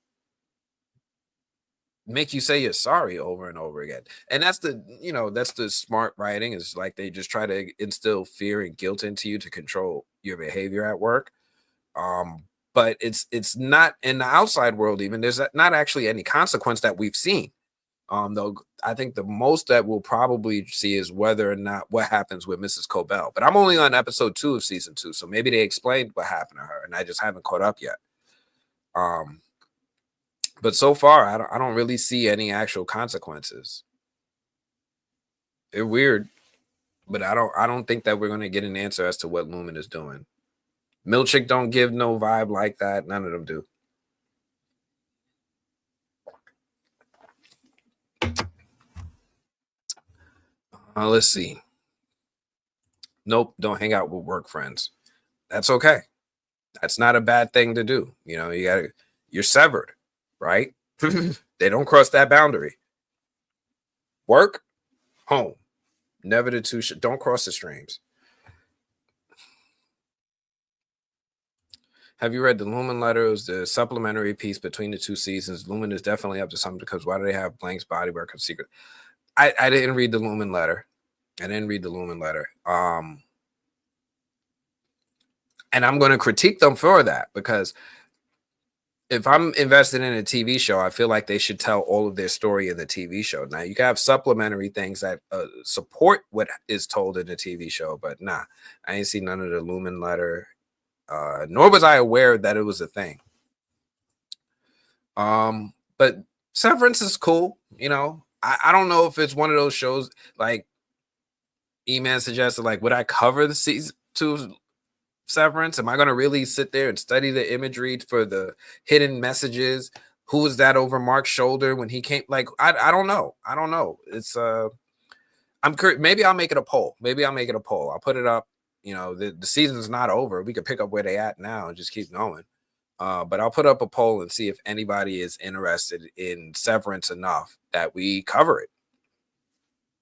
make you say you're sorry over and over again. And that's the smart writing, is like they just try to instill fear and guilt into you to control your behavior at work. Um, but it's not in the outside world, even there's not actually any consequence that we've seen. Though I think the most that we'll probably see is whether or not what happens with Mrs. Cobell. But I'm only on episode 2 of season 2, so maybe they explained what happened to her, and I just haven't caught up yet. Um, but so far, I don't really see any actual consequences. They're weird, but I don't think that we're gonna get an answer as to what Lumen is doing. Milchick don't give no vibe like that. None of them do. Let's see. Nope, don't hang out with work friends. That's okay. That's not a bad thing to do. You're severed, right? They don't cross that boundary. Work, home. Never the two don't cross the streams. Have you read the Lumen letters, the supplementary piece between the 2 seasons? Lumen is definitely up to something, because why do they have Blank's bodywork of secret? I didn't read the Lumen letter. And I'm going to critique them for that, because if I'm invested in a TV show, I feel like they should tell all of their story in the TV show. Now, you can have supplementary things that support what is told in the TV show, but nah, I ain't see none of the Lumen letter, nor was I aware that it was a thing. But Severance is cool. I don't know if it's one of those shows like E-Man suggested, like, would I cover the season 2 Severance? Am I going to really sit there and study the imagery for the hidden messages? Who was that over Mark's shoulder when he came? Like, I don't know. It's I'm curious. Maybe I'll make it a poll. I'll put it up. The season's not over. We could pick up where they at now and just keep going. But I'll put up a poll and see if anybody is interested in Severance enough that we cover it.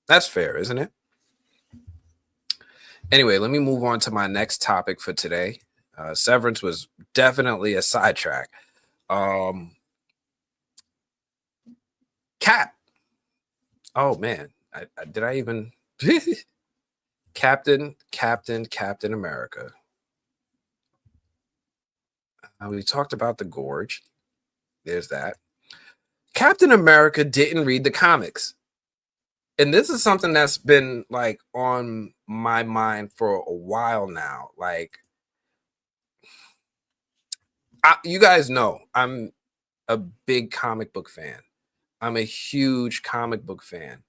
That's fair, isn't it? Anyway, let me move on to my next topic for today. Severance was definitely a sidetrack. Cap. Oh man, did I even Captain America. We talked about the Gorge. There's that. Captain America didn't read the comics. And this is something that's been like on my mind for a while now. Like, you guys know I'm a big comic book fan. I'm a huge comic book fan.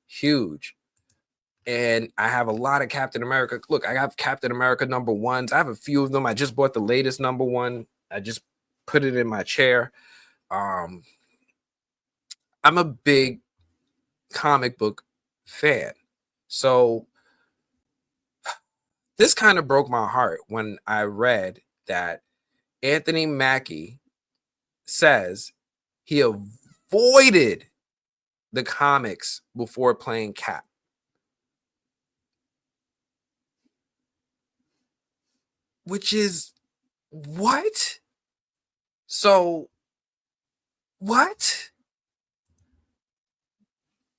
Huge. And I have a lot of Captain America. Look, I have Captain America #1s. I have a few of them. I just bought the latest #1. I just put it in my chair. I'm a big comic book fan. So this kind of broke my heart when I read that Anthony Mackie says he avoided the comics before playing Cap. Which is what? So what?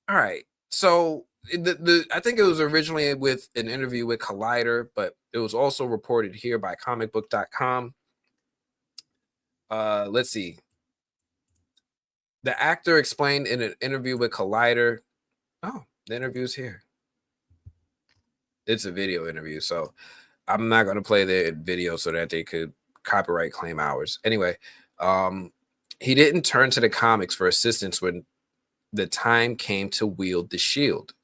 All right. So I think it was originally with an interview with Collider, but it was also reported here by comicbook.com. Let's see. The actor explained in an interview with Collider. Oh, the interview's here. It's a video interview, so I'm not going to play the video so that they could copyright claim ours. Anyway, he didn't turn to the comics for assistance when the time came to wield the shield.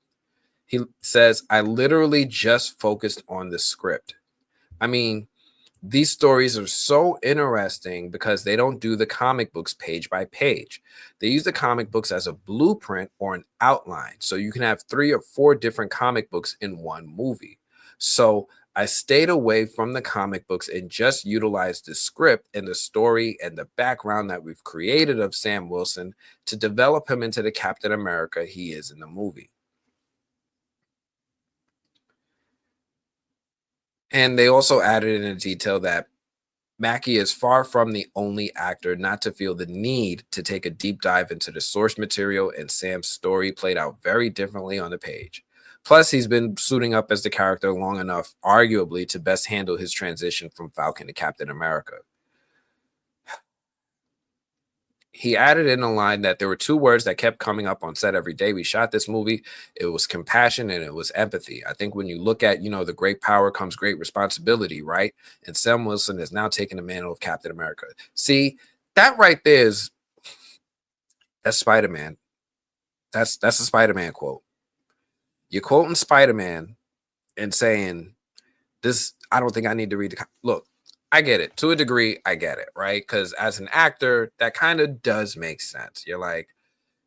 He says, I literally just focused on the script. I mean, these stories are so interesting because they don't do the comic books page by page. They use the comic books as a blueprint or an outline. So you can have 3 or 4 different comic books in one movie. So I stayed away from the comic books and just utilized the script and the story and the background that we've created of Sam Wilson to develop him into the Captain America he is in the movie. And they also added in a detail that Mackie is far from the only actor not to feel the need to take a deep dive into the source material, and Sam's story played out very differently on the page. Plus, he's been suiting up as the character long enough, arguably, to best handle his transition from Falcon to Captain America. He added in a line that there were two words that kept coming up on set every day we shot this movie. It was compassion and it was empathy. I think when you look at, the great power comes great responsibility, right? And Sam Wilson is now taking the mantle of Captain America. See, that right there is that's Spider-Man. That's a Spider-Man quote. You're quoting Spider-Man and saying this. I don't think I need to read the look. I get it to a degree. I get it, right? Because as an actor, that kind of does make sense. You're like,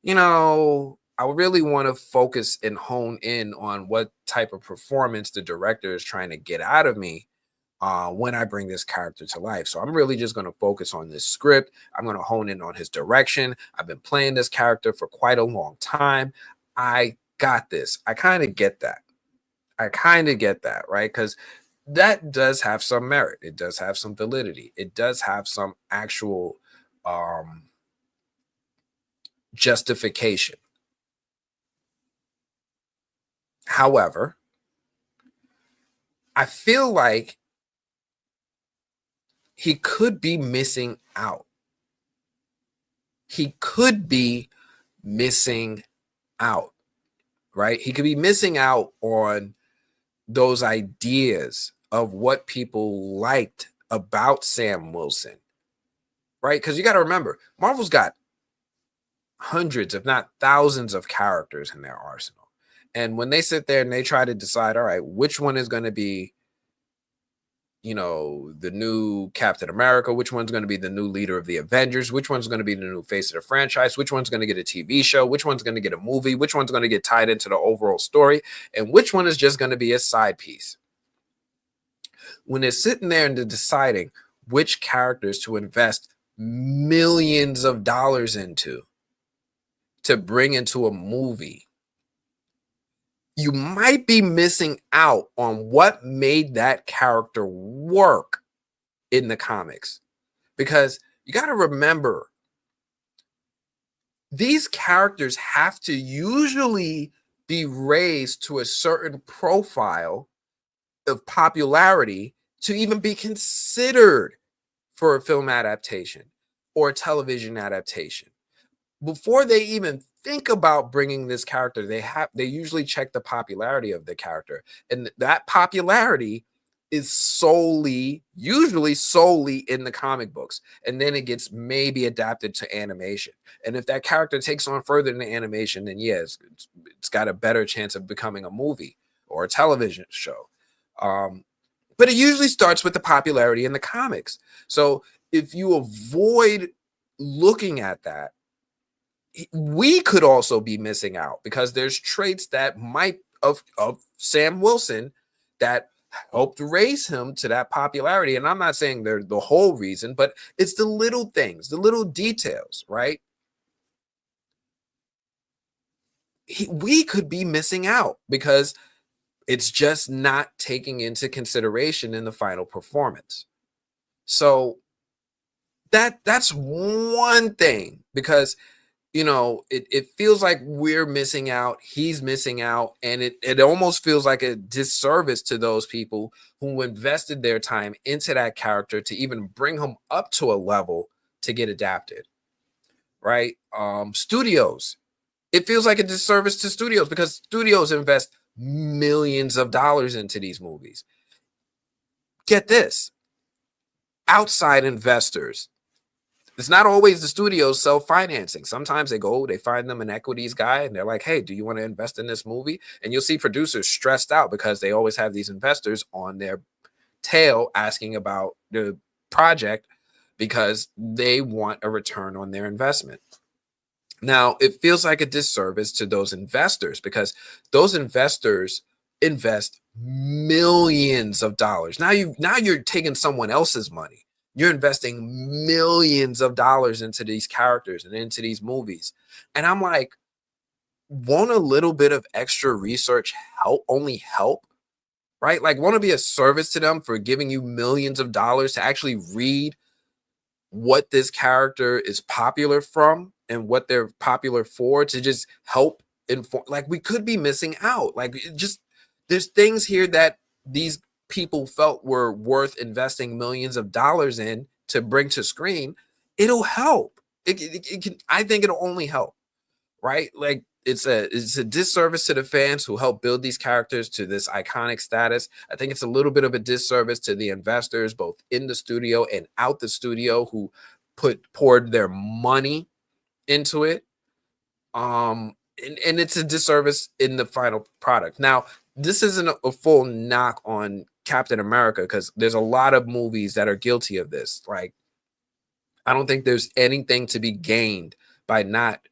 I really want to focus and hone in on what type of performance the director is trying to get out of me when I bring this character to life. So I'm really just going to focus on this script. I'm going to hone in on his direction. I've been playing this character for quite a long time. I got this. I kind of get that. Right? Because that does have some merit. It does have some validity. It does have some actual justification. However, I feel like he could be missing out. He could be missing out, right? He could be missing out on those ideas of what people liked about Sam Wilson, right? Because you got to remember, Marvel's got hundreds, if not thousands, of characters in their arsenal. And when they sit there and they try to decide, all right, which one is going to be, the new Captain America, which one's going to be the new leader of the Avengers, which one's going to be the new face of the franchise, which one's going to get a TV show, which one's going to get a movie, which one's going to get tied into the overall story, and which one is just going to be a side piece. When they're sitting there and they're deciding which characters to invest millions of dollars into to bring into a movie, you might be missing out on what made that character work in the comics. Because you got to remember, these characters have to usually be raised to a certain profile of popularity to even be considered for a film adaptation or a television adaptation. Before they even think about bringing this character, they usually check the popularity of the character, and that popularity is usually solely in the comic books, and then it gets maybe adapted to animation. And if that character takes on further in the animation, then yes, it's got a better chance of becoming a movie or a television show. But it usually starts with the popularity in the comics. So if you avoid looking at that, we could also be missing out because there's traits that might of Sam Wilson that helped raise him to that popularity. And I'm not saying they're the whole reason, but it's the little things, the little details, right? We could be missing out because it's just not taking into consideration in the final performance. So that's one thing, because it feels like we're missing out, he's missing out, and it almost feels like a disservice to those people who invested their time into that character to even bring him up to a level to get adapted, right? Studios, it feels like a disservice to studios because studios invest millions of dollars into these movies. Get this, outside investors. It's not always the studios self-financing. Sometimes they find them an equities guy and they're like, hey, do you want to invest in this movie? And you'll see producers stressed out because they always have these investors on their tail asking about the project because they want a return on their investment. Now, it feels like a disservice to those investors because those investors invest millions of dollars. Now you're taking someone else's money. You're investing millions of dollars into these characters and into these movies. And I'm like, won't a little bit of extra research help? Right? Like, want to be a service to them for giving you millions of dollars to actually read what this character is popular from and what they're popular for, to just help inform. Like, we could be missing out. Like, there's things here that these people felt were worth investing millions of dollars in to bring to screen. It'll help. It can. I think it'll only help. Right? Like, it's a disservice to the fans who helped build these characters to this iconic status. I think it's a little bit of a disservice to the investors, both in the studio and out the studio, who poured their money into it. And it's a disservice in the final product. Now, this isn't a full knock on Captain America, because there's a lot of movies that are guilty of this. Like, I don't think there's anything to be gained by not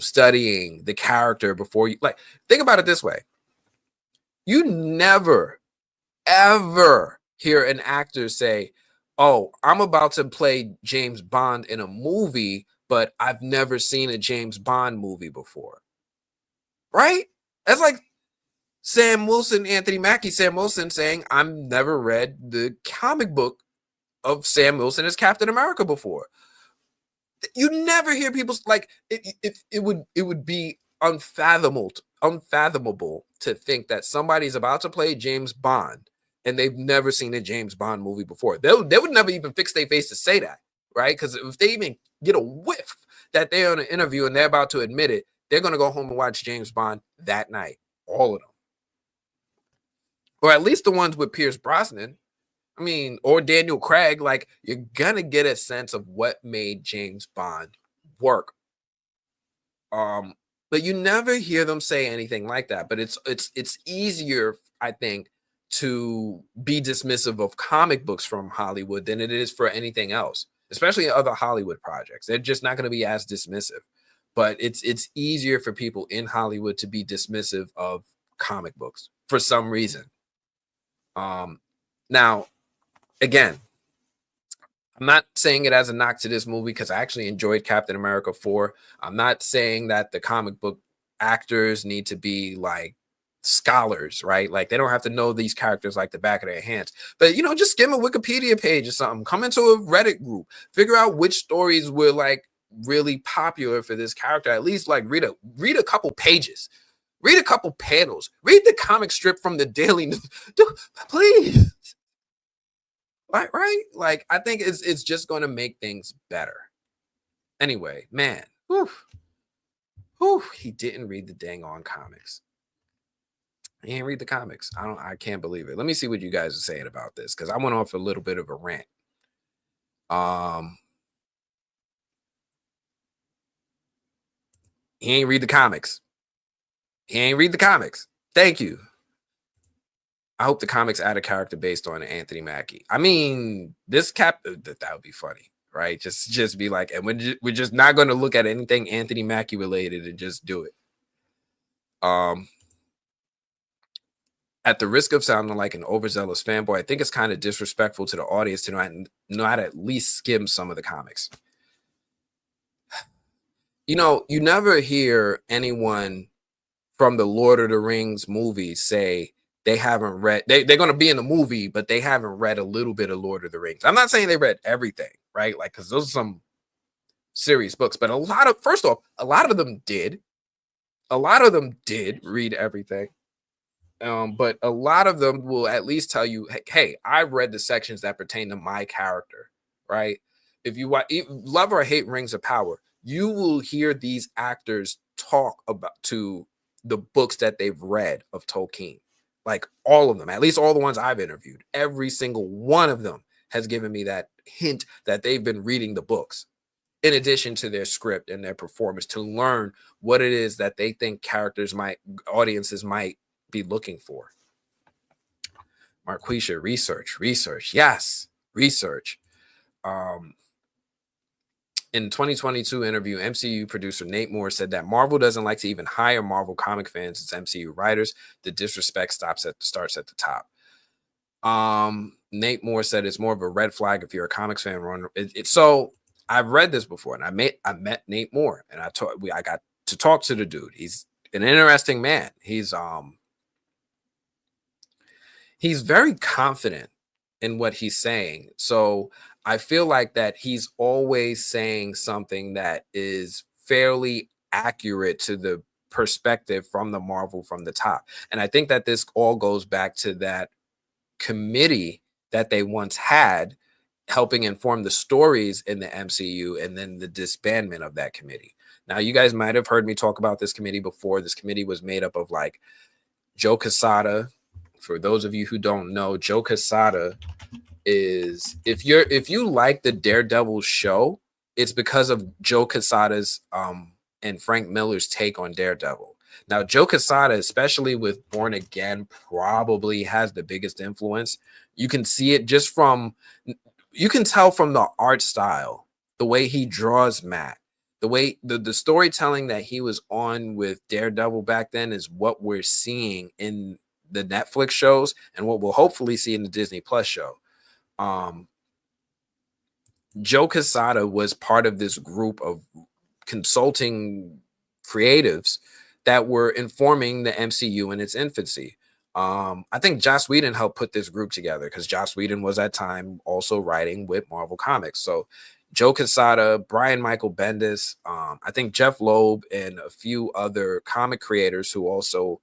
studying the character before you, like, think about it this way. You never, ever hear an actor say, oh, I'm about to play James Bond in a movie, but I've never seen a James Bond movie before. Right? That's like Anthony Mackie, Sam Wilson saying, I've never read the comic book of Sam Wilson as Captain America before. You never hear people like it would be unfathomable to think that somebody's about to play James Bond and they've never seen a James Bond movie before. They would never even fix their face to say that, right? Because if they even get a whiff that they're on an interview and they're about to admit it, they're going to go home and watch James Bond that night. All of them. Or at least the ones with Pierce Brosnan. I mean, or Daniel Craig. Like, you're gonna get a sense of what made James Bond work. But you never hear them say anything like that. But it's easier, I think, to be dismissive of comic books from Hollywood than it is for anything else, especially other Hollywood projects. They're just not going to be as dismissive. But it's easier for people in Hollywood to be dismissive of comic books for some reason. Now, again, I'm not saying it as a knock to this movie, because I actually enjoyed Captain America 4. I'm not saying that the comic book actors need to be like scholars, right? Like, they don't have to know these characters like the back of their hands. But, just skim a Wikipedia page or something. Come into a Reddit group. Figure out which stories were like really popular for this character. At least like read a couple pages. Read a couple panels. Read the comic strip from the Daily News. Please. Right? Like, I think it's just going to make things better. Anyway, man. He didn't read the dang on comics. He didn't read the comics. I can't believe it. Let me see what you guys are saying about this, because I went off a little bit of a rant. He ain't read the comics. He ain't read the comics. Thank you. I hope the comics add a character based on Anthony Mackie. I mean, this that would be funny, right? Just be like, and we're just not going to look at anything Anthony Mackie related and just do it. At the risk of sounding like an overzealous fanboy, I think it's kind of disrespectful to the audience to not at least skim some of the comics. You never hear anyone from the Lord of the Rings movies say they haven't read, they're going to be in the movie, but they haven't read a little bit of Lord of the Rings. I'm not saying they read everything, right? Like, because those are some serious books, but first off, a lot of them did. A lot of them did read everything. But a lot of them will at least tell you, hey, I've read the sections that pertain to my character, right? If you love or hate Rings of Power, you will hear these actors talk about to the books that they've read of Tolkien. Like, all of them, at least all the ones I've interviewed, every single one of them has given me that hint that they've been reading the books, in addition to their script and their performance, to learn what it is that they think audiences might be looking for. Marquisha, research. Yes, research. In 2022 interview, MCU producer Nate Moore said that Marvel doesn't like to even hire Marvel comic fans as MCU writers. The disrespect starts at the top. Nate Moore said it's more of a red flag if you're a comics fan. So I've read this before, and I met Nate Moore, and I got to talk to the dude. He's an interesting man. He's very confident in what he's saying. So I feel like that he's always saying something that is fairly accurate to the perspective from the Marvel from the top. And I think that this all goes back to that committee that they once had helping inform the stories in the MCU and then the disbandment of that committee. Now, you guys might have heard me talk about this committee before. This committee was made up of like Joe Quesada. For those of you who don't know, Joe Quesada is if you like the Daredevil show, it's because of Joe Quesada's and Frank Miller's take on Daredevil. Now, Joe Quesada, especially with Born Again, probably has the biggest influence. You can see it just from you can tell from the art style, the way he draws Matt, the way the storytelling that he was on with Daredevil back then is what we're seeing in the Netflix shows and what we'll hopefully see in the Disney Plus show. Um, Joe Quesada was part of this group of consulting creatives that were informing the MCU in its infancy. I think Joss Whedon helped put this group together because Joss Whedon was at time also writing with Marvel Comics. So Joe Quesada, Brian Michael Bendis, I think Jeff Loeb, and a few other comic creators who also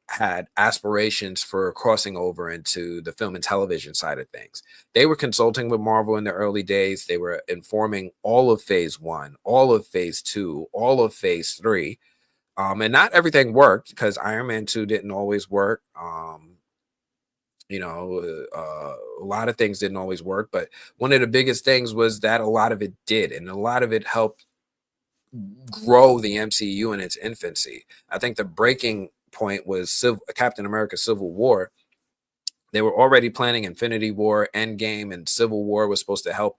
had aspirations for crossing over into the film and television side of things. They were consulting with Marvel in the early days. They were informing all of phase one, all of phase two, all of phase three. And not everything worked because Iron Man 2 didn't always work. A lot of things didn't always work, but one of the biggest things was that a lot of it did, and a lot of it helped grow the MCU in its infancy. I think the breaking point was Captain America Civil War. They were already planning Infinity War, Endgame, and Civil War was supposed to help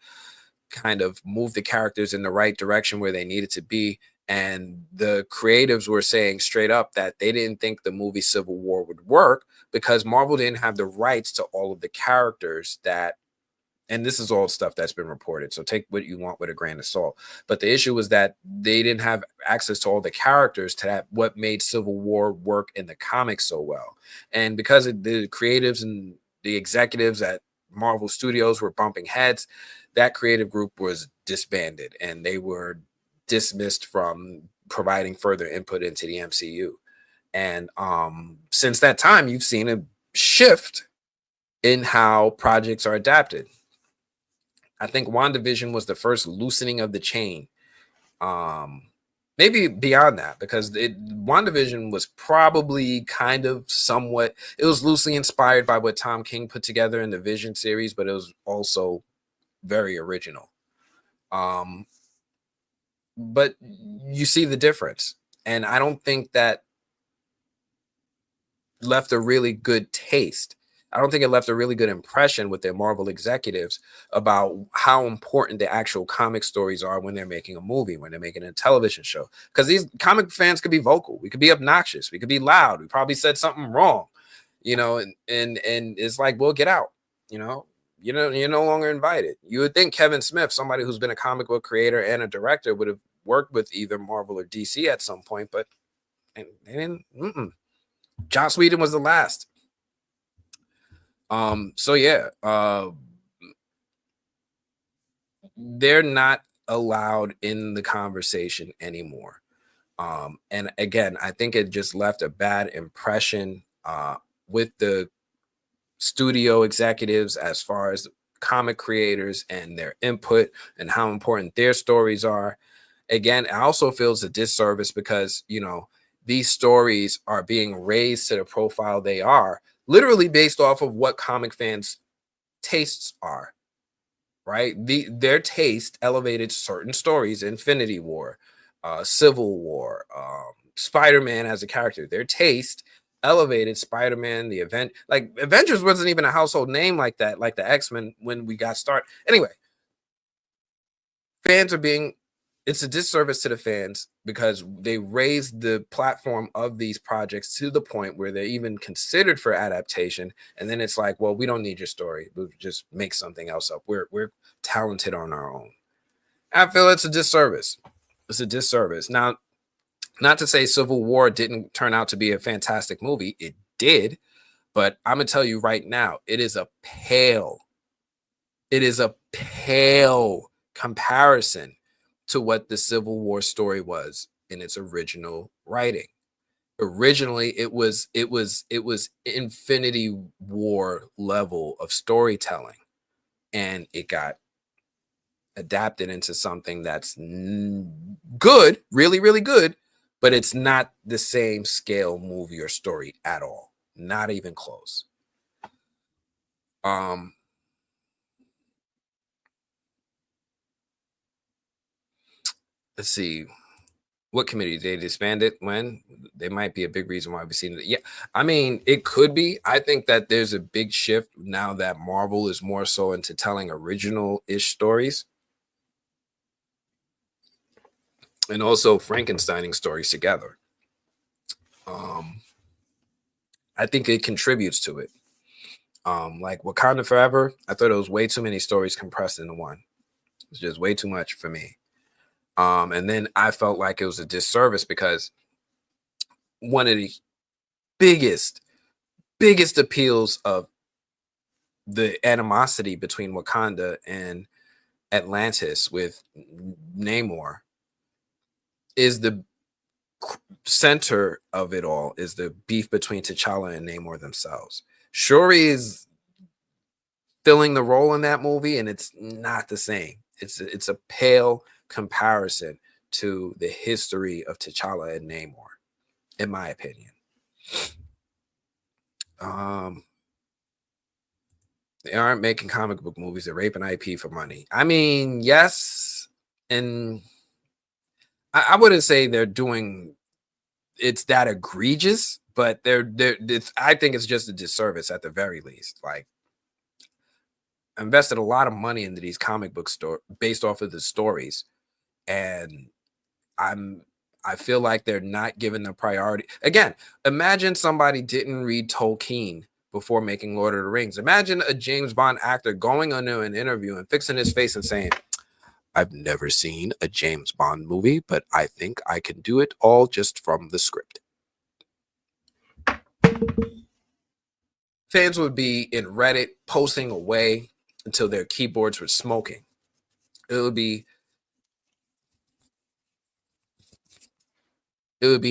kind of move the characters in the right direction where they needed to be. And the creatives were saying straight up that they didn't think the movie Civil War would work because Marvel didn't have the rights to all of the characters that, and this is all stuff that's been reported, so take what you want with a grain of salt. But the issue was that they didn't have access to all the characters to that what made Civil War work in the comics so well. And because of the creatives and the executives at Marvel Studios were bumping heads, that creative group was disbanded and they were dismissed from providing further input into the MCU. And since that time, you've seen a shift in how projects are adapted. I think WandaVision was the first loosening of the chain. Um, Maybe beyond that, because WandaVision was probably kind of somewhat, it was loosely inspired by what Tom King put together in the Vision series, but it was also very original. Um, but you see the difference. And I don't think that left a really good taste. I don't think it left a really good impression with their Marvel executives about how important the actual comic stories are when they're making a movie, when they're making a television show. Because these comic fans could be vocal, we could be obnoxious, we could be loud, we probably said something wrong, and it's like, well, get out, you're no longer invited. You would think Kevin Smith, somebody who's been a comic book creator and a director, would have worked with either Marvel or DC at some point, but they didn't. Joss Whedon was the last. So yeah, they're not allowed in the conversation anymore. And again, I think it just left a bad impression with the studio executives as far as comic creators and their input and how important their stories are. Again, I also feel it's a disservice because, these stories are being raised to the profile they are literally based off of what comic fans' tastes are, right? Their taste elevated certain stories, Infinity War, Civil War, Spider-Man as a character. Their taste elevated Spider-Man, the event. Like Avengers wasn't even a household name like that, like the X-Men when we got started. Anyway, fans are being it's a disservice to the fans because they raised the platform of these projects to the point where they're even considered for adaptation, and then it's like, well, we don't need your story, we'll just make something else up. We're talented on our own. I feel it's a disservice. It's a disservice. Now, not to say Civil War didn't turn out to be a fantastic movie, it did, but I'm gonna tell you right now, it is a pale comparison to what the Civil War story was in its original writing. Originally, it was Infinity War level of storytelling, and it got adapted into something that's good, really, really good, but it's not the same scale movie or story at all. Not even close. Um, let's see. What committee they disbanded when? They might be a big reason why we've seen it. Yeah, I mean, it could be. I think that there's a big shift now that Marvel is more so into telling original-ish stories and also Frankensteining stories together. Um, I think it contributes to it. Like Wakanda Forever, I thought it was way too many stories compressed into one. It's just way too much for me. And then I felt like it was a disservice because one of the biggest, biggest appeals of the animosity between Wakanda and Atlantis with Namor is the center of it all is the beef between T'Challa and Namor themselves. Shuri is filling the role in that movie, and it's not the same. It's a pale comparison to the history of T'Challa and Namor, in my opinion. Um, they aren't making comic book movies; they're raping IP for money. I mean, yes, and I wouldn't say they're doing it's that egregious, but I think it's just a disservice at the very least. Like, invested a lot of money into these comic book store based off of the stories, and I'm I feel like they're not given the priority. Again, imagine somebody didn't read Tolkien before making Lord of the Rings. Imagine a James Bond actor going on an interview and fixing his face and saying, I've never seen a James Bond movie, but I think I can do it all just from the script. Fans would be in Reddit posting away until their keyboards were smoking. It would be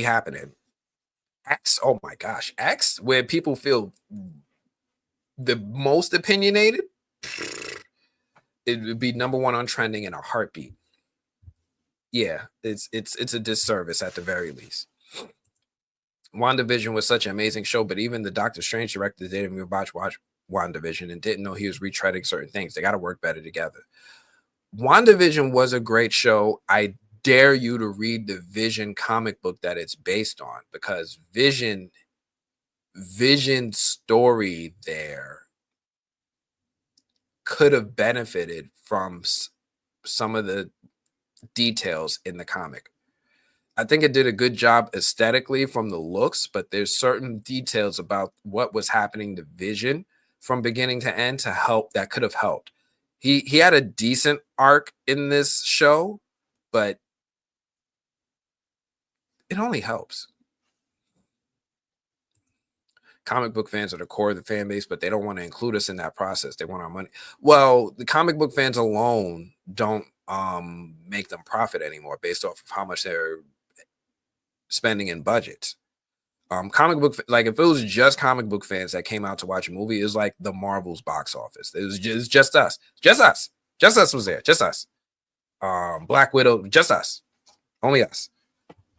happening. X, oh my gosh, X, where people feel the most opinionated, it would be number one on trending in a heartbeat. Yeah, it's a disservice at the very least. WandaVision was such an amazing show, but even the Doctor Strange director didn't even watch WandaVision and didn't know he was retreading certain things. They got to work better together. WandaVision was a great show. I dare you to read the Vision comic book that it's based on, because Vision's story there could have benefited from some of the details in the comic. I think it did a good job aesthetically from the looks, but there's certain details about what was happening to Vision from beginning to end to help that could have helped. He had a decent arc in this show, but it only helps. Comic book fans are the core of the fan base, but they don't want to include us in that process. They want our money. Well, the comic book fans alone don't make them profit anymore based off of how much they're spending in budgets. Comic book, like if it was just comic book fans that came out to watch a movie, it was like the Marvel's box office. It was just us, just us was there, just us. Black Widow, just us, only us,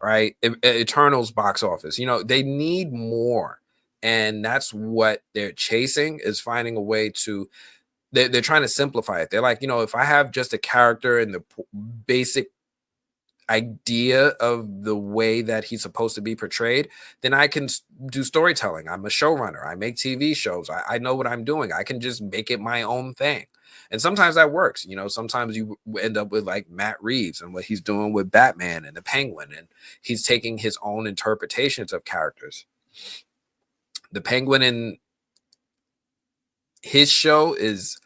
right? Eternals box office. You know, they need more, and that's what they're chasing, is finding a way to. They're trying to simplify it. They're like, you know, if I have just a character and the basic idea of the way that he's supposed to be portrayed, then I can do storytelling. I'm a showrunner. I make TV shows. I know what I'm doing. I can just make it my own thing. And sometimes that works. You know, sometimes you end up with like Matt Reeves and what he's doing with Batman and the Penguin, and he's taking his own interpretations of characters. The Penguin in his show is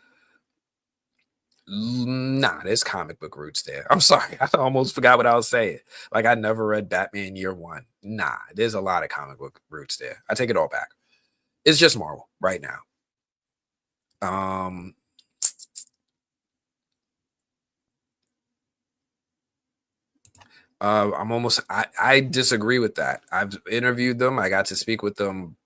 nah, there's comic book roots there. I'm sorry. I almost forgot what I was saying. Like I never read Batman Year One. Nah, there's a lot of comic book roots there. I take it all back. It's just Marvel right now. Um, I'm almost. I disagree with that. I've interviewed them. I got to speak with them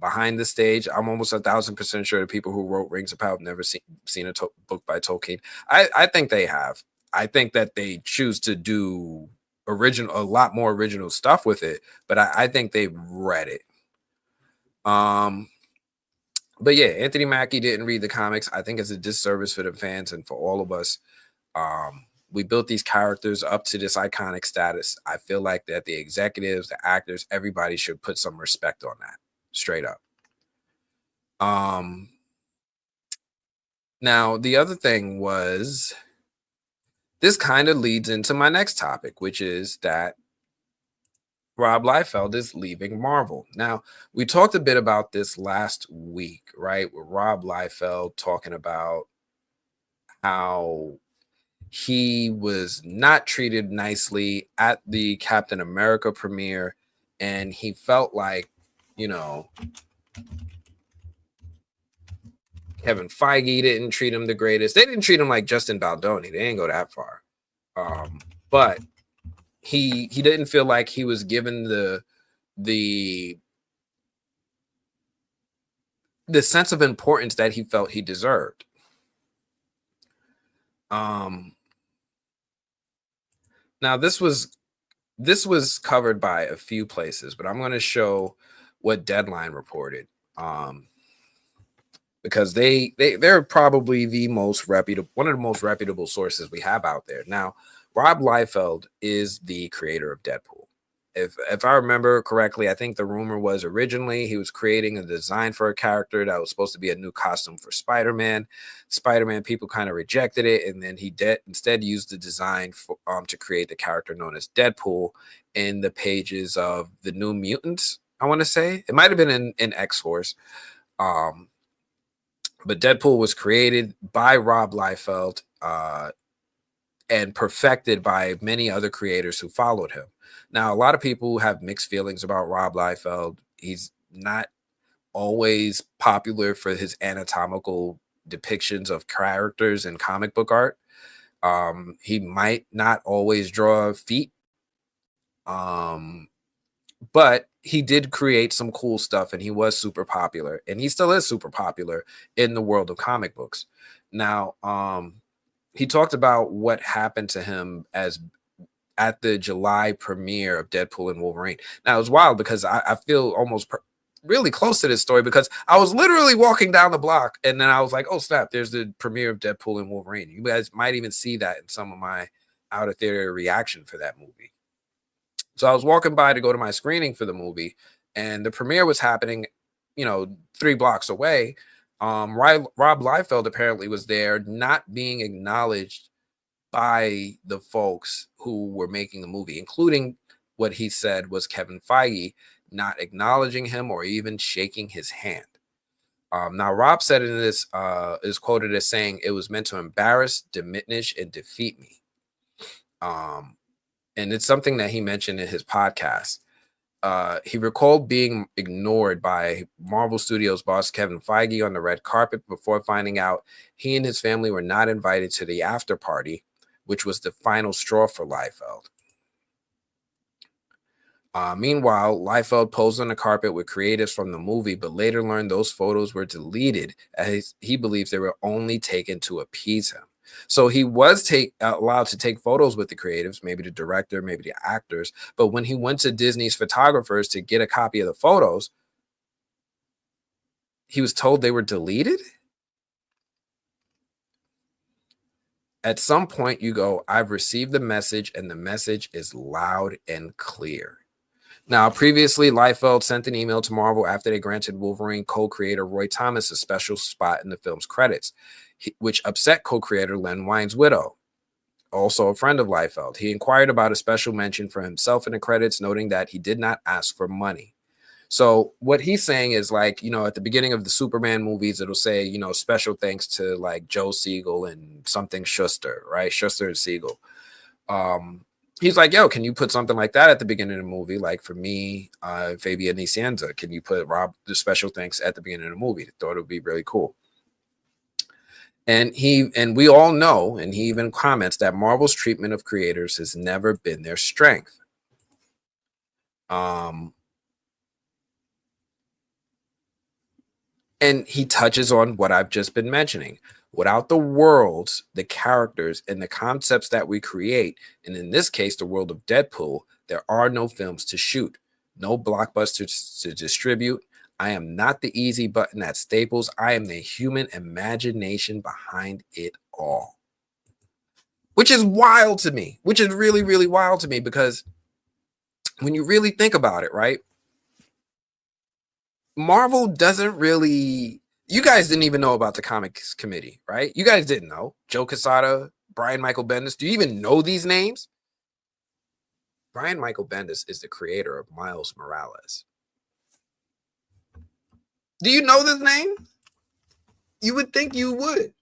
behind the stage. I'm almost 1,000% sure the people who wrote Rings of Power have never seen a book by Tolkien. I think they have. I think that they choose to do a lot more original stuff with it. But I think they've read it. Um, but yeah, Anthony Mackie didn't read the comics. I think it's a disservice for the fans and for all of us. We built these characters up to this iconic status. I feel like that the executives, the actors, everybody should put some respect on that, straight up. Um, Now the other thing was this kind of leads into my next topic, which is that Rob Liefeld is leaving Marvel. Now, we talked a bit about this last week, right? With Rob Liefeld talking about how he was not treated nicely at the Captain America premiere, and he felt like, you know, Kevin Feige didn't treat him the greatest. They didn't treat him like Justin Baldoni. They didn't go that far. But he didn't feel like he was given the the sense of importance that he felt he deserved. Um, Now this was covered by a few places, but I'm going to show what Deadline reported. Because they're probably the most reputable, one of the most reputable sources we have out there. Now, Rob Liefeld is the creator of Deadpool. If I remember correctly, I think the rumor was originally he was creating a design for a character that was supposed to be a new costume for Spider-Man. Spider-Man people kind of rejected it, and then he instead used the design for, to create the character known as Deadpool in the pages of the New Mutants. I want to say it might have been in X Force. Um, but Deadpool was created by Rob Liefeld and perfected by many other creators who followed him. Now, a lot of people have mixed feelings about Rob Liefeld. He's not always popular for his anatomical depictions of characters in comic book art. He might not always draw feet. Um, but he did create some cool stuff and he was super popular and he still is super popular in the world of comic books. Now, he talked about what happened to him as at the July premiere of Deadpool and Wolverine. Now it was wild because I feel almost really close to this story because I was literally walking down the block and then I was like, oh snap, there's the premiere of Deadpool and Wolverine. You guys might even see that in some of my out of theater reaction for that movie. So I was walking by to go to my screening for the movie, and the premiere was happening, 3 blocks away. Rob Liefeld apparently was there, not being acknowledged by the folks who were making the movie, including what he said was Kevin Feige not acknowledging him or even shaking his hand. Now, Rob said in this is quoted as saying, "It was meant to embarrass, diminish, and defeat me." Um, and it's something that he mentioned in his podcast. He recalled being ignored by Marvel Studios boss Kevin Feige on the red carpet before finding out he and his family were not invited to the after party, which was the final straw for Liefeld. Meanwhile, Liefeld posed on the carpet with creatives from the movie, but later learned those photos were deleted as he believes they were only taken to appease him. So he was allowed to take photos with the creatives, maybe the director, maybe the actors. But when he went to Disney's photographers to get a copy of the photos, he was told they were deleted. At some point, you go, I've received the message, and the message is loud and clear. Now, previously, Liefeld sent an email to Marvel after they granted Wolverine co-creator Roy Thomas a special spot in the film's credits, which upset co-creator Len Wein's widow, also a friend of Liefeld. He inquired about a special mention for himself in the credits, noting that he did not ask for money. So what he's saying is, like, at the beginning of the Superman movies, it'll say, special thanks to like Joe Siegel and something Schuster, right? Schuster and Siegel. He's like, yo, can you put something like that at the beginning of the movie? Like for me, Fabian Nicienza, can you put Rob the special thanks at the beginning of the movie? I thought it would be really cool. And we all know, and he even comments that Marvel's treatment of creators has never been their strength. And he touches on what I've just been mentioning. Without the worlds, the characters, and the concepts that we create, and in this case, the world of Deadpool, there are no films to shoot, no blockbusters to distribute. I am not the easy button at Staples. I am the human imagination behind it all. Which is wild to me, which is really, really wild to me, because when you really think about it, right? Marvel doesn't really. You guys didn't even know about the comics committee, right? You guys didn't know. Joe Quesada, Brian Michael Bendis. Do you even know these names? Brian Michael Bendis is the creator of Miles Morales. Do you know this name? You would think you would.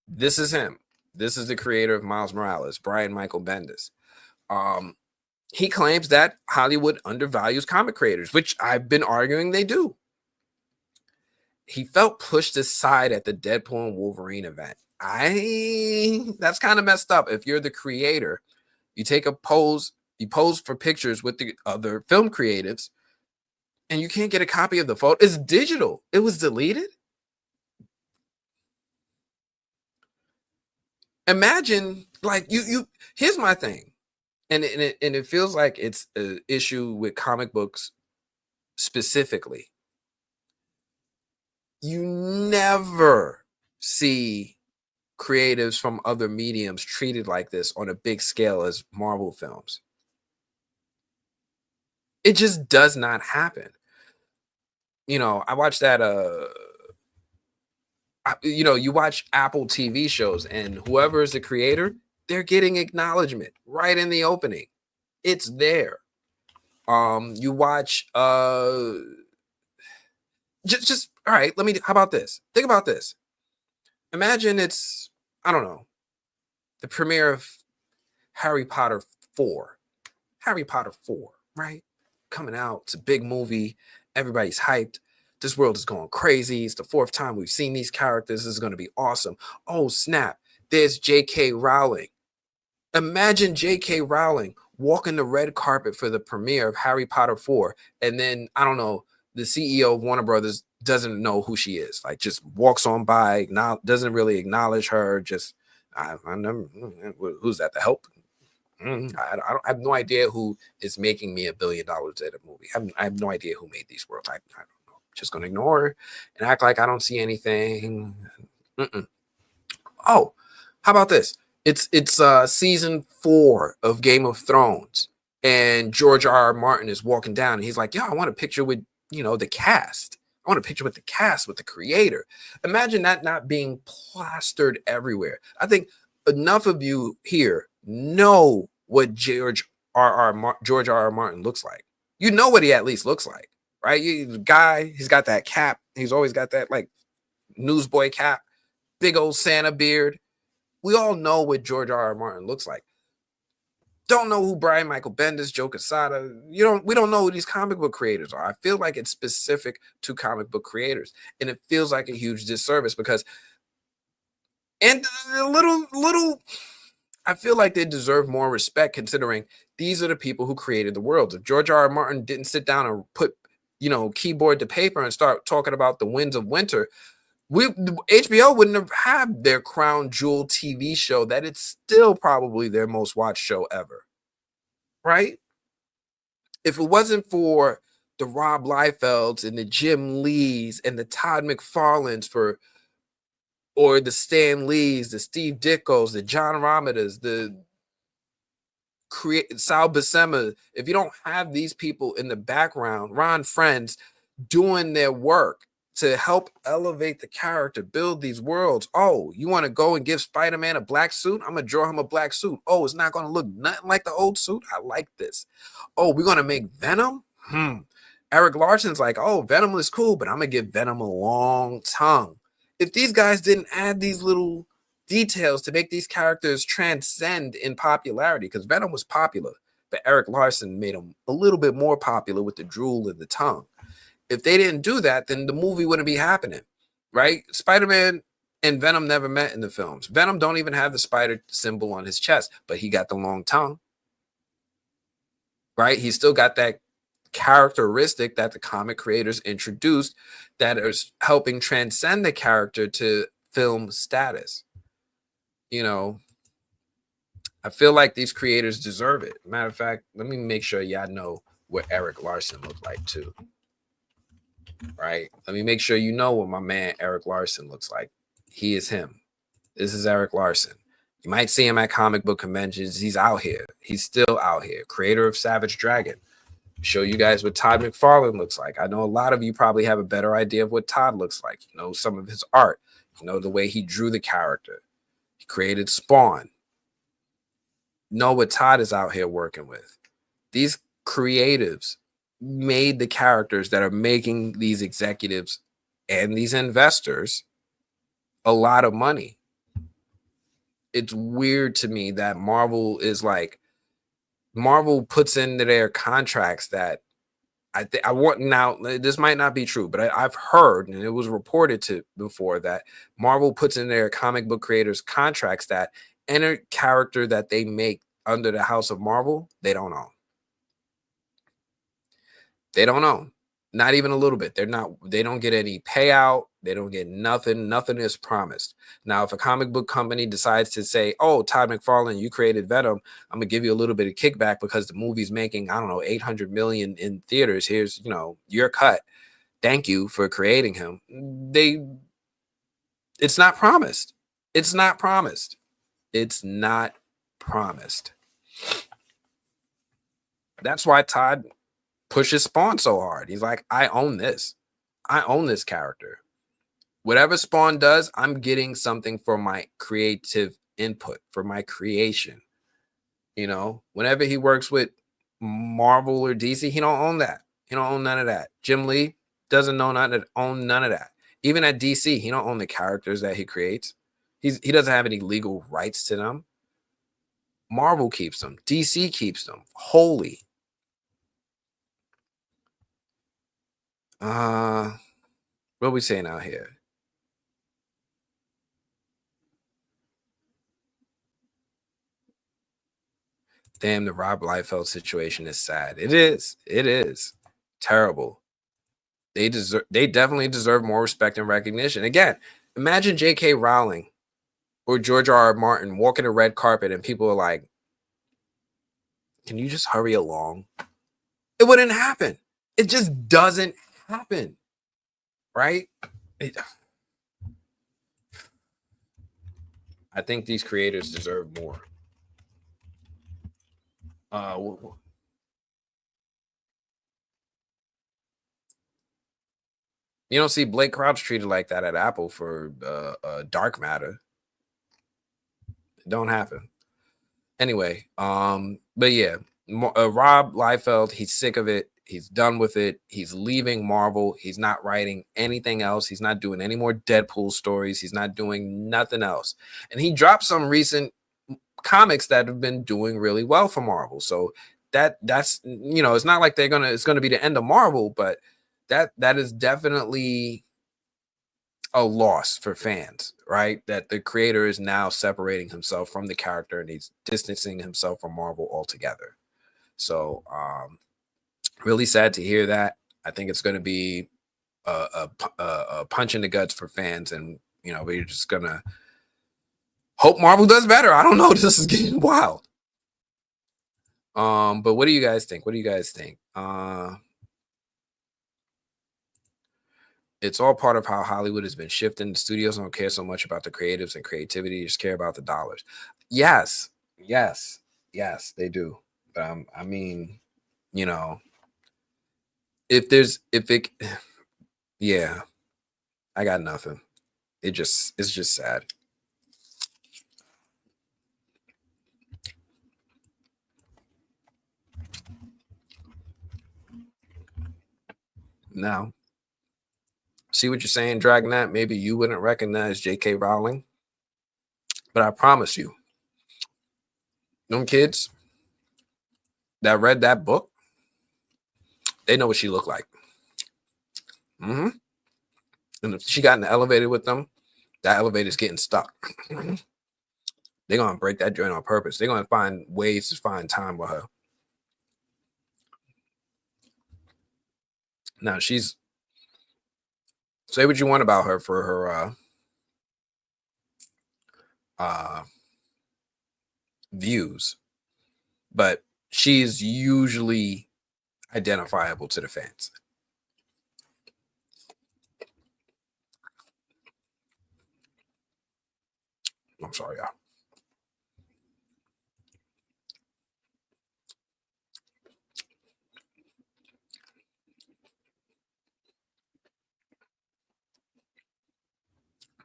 This is him. This is the creator of Miles Morales, Brian Michael Bendis. He claims that Hollywood undervalues comic creators, which I've been arguing they do. He felt pushed aside at the Deadpool and Wolverine event. That's kind of messed up. If you're the creator, you take a pose, you pose for pictures with the other film creatives, and you can't get a copy of the photo. It's digital. It was deleted. Imagine, like, you. Here's my thing, and it feels like it's an issue with comic books specifically. You never see creatives from other mediums treated like this on a big scale as Marvel films. It just does not happen. I watched that you watch Apple TV shows, and whoever is the creator, they're getting acknowledgement right in the opening. It's there. You watch just all right, how about this? Think about this. Imagine it's, I don't know, the premiere of Harry Potter 4. Harry Potter 4, right? Coming out. It's a big movie. Everybody's hyped. This world is going crazy. It's the fourth time we've seen these characters. This is going to be awesome. Oh, snap. There's J.K. Rowling. Imagine J.K. Rowling walking the red carpet for the premiere of Harry Potter 4. And then, I don't know, the CEO of Warner Brothers doesn't know who she is. Like, just walks on by, doesn't really acknowledge her. Just, I never, who's that? The Help? I have no idea who is making me $1 billion at a movie. I have no idea who made these worlds. I don't know. Just gonna ignore her and act like I don't see anything. Oh, how about this? It's season 4 of Game of Thrones, and George R.R. Martin is walking down, and he's like, "Yo, I want a picture with the cast. I want a picture with the cast, with the creator." Imagine that not being plastered everywhere. I think enough of you here know what George R.R. Martin looks like. You know what he at least looks like, right? The guy, he's got that cap. He's always got that like newsboy cap, big old Santa beard. We all know what George R.R. Martin looks like. Don't know who Brian Michael Bendis, Joe Quesada. We don't know who these comic book creators are. I feel like it's specific to comic book creators, and it feels like a huge disservice because, and a little, I feel like they deserve more respect considering these are the people who created the worlds. If George R.R. Martin didn't sit down and put, keyboard to paper and start talking about the winds of winter, HBO wouldn't have had their crown jewel TV show that it's still probably their most watched show ever, right? If it wasn't for the Rob Liefelds and the Jim Lees and the Todd McFarlanes or the Stan Lees, the Steve Dickos, the John Romadas, the Sal Buscema. If you don't have these people in the background, Ron Friends, doing their work to help elevate the character, build these worlds. Oh, you want to go and give Spider-Man a black suit? I'm going to draw him a black suit. Oh, it's not going to look nothing like the old suit. I like this. Oh, we're going to make Venom? Eric Larson's like, oh, Venom is cool, but I'm going to give Venom a long tongue. If these guys didn't add these little details to make these characters transcend in popularity, because Venom was popular, but Eric Larson made him a little bit more popular with the drool and the tongue. If they didn't do that, then the movie wouldn't be happening, right? Spider-Man and Venom never met in the films. Venom don't even have the spider symbol on his chest, but he got the long tongue, right? He still got that characteristic that the comic creators introduced that is helping transcend the character to film status. You know, I feel like these creators deserve it. Matter of fact, let me make sure y'all know what Eric Larson looked like too. Right? Let me make sure you know what my man Eric Larson looks like. He is him. This is Eric Larson. You might see him at comic book conventions. He's out here. He's still out here. Creator of Savage Dragon. Show you guys what Todd McFarlane looks like. I know a lot of you probably have a better idea of what Todd looks like. You know some of his art. You know the way he drew the character. He created Spawn. Know what Todd is out here working with. These creatives made the characters that are making these executives and these investors a lot of money. It's weird to me that Marvel puts into their contracts that I want. Now this might not be true, but I've heard, and it was reported to before, that Marvel puts in their comic book creators contracts that any character that they make under the House of Marvel, they don't own. They don't own. Not even a little bit. They don't get any payout. They don't get nothing. Nothing is promised. Now, if a comic book company decides to say, oh, Todd McFarlane, you created Venom, I'm gonna give you a little bit of kickback because the movie's making, I don't know, 800 million in theaters. Here's, your cut. Thank you for creating him. It's not promised. It's not promised. It's not promised. That's why Todd pushes Spawn so hard. He's like, I own this. I own this character. Whatever Spawn does, I'm getting something for my creative input, for my creation. Whenever he works with Marvel or DC, he don't own that. He don't own none of that. Jim Lee doesn't own none of that. Even at DC, he don't own the characters that he creates. He doesn't have any legal rights to them. Marvel keeps them. DC keeps them wholly. What are we saying out here? Damn, the Rob Liefeld situation is sad. It is. It is terrible. They definitely deserve more respect and recognition. Again, imagine J.K. Rowling or George R.R. Martin walking a red carpet and people are like, can you just hurry along? It wouldn't happen. It just doesn't happen. Right? I think these creators deserve more. You don't see Blake Crouch treated like that at Apple for dark matter. It don't happen. Anyway, but yeah, Rob Liefeld, he's sick of it. He's done with it. He's leaving Marvel. He's not writing anything else. He's not doing any more Deadpool stories. He's not doing nothing else. And he dropped some recent comics that have been doing really well for Marvel. So that's it's not like it's gonna be the end of Marvel, but that is definitely a loss for fans, right? That the creator is now separating himself from the character and he's distancing himself from Marvel altogether. So really sad to hear that. I think it's going to be a punch in the guts for fans, and we're just gonna hope Marvel does better. I don't know. This is getting wild. But what do you guys think? It's all part of how Hollywood has been shifting. The studios don't care so much about the creatives and creativity; they just care about the dollars. Yes, yes, yes, they do. But I mean, you know, if it, yeah, I got nothing. It's just sad. Now, see what you're saying, Dragonette? Maybe you wouldn't recognize J.K. Rowling, but I promise you, them kids that read that book, they know what she looked like. Hmm. And if she got in the elevator with them, that elevator's getting stuck. They're gonna break that joint on purpose. They're gonna find ways to find time with her. Now she's say what you want about her for her uh views, but she's usually identifiable to the fans. I'm sorry, y'all.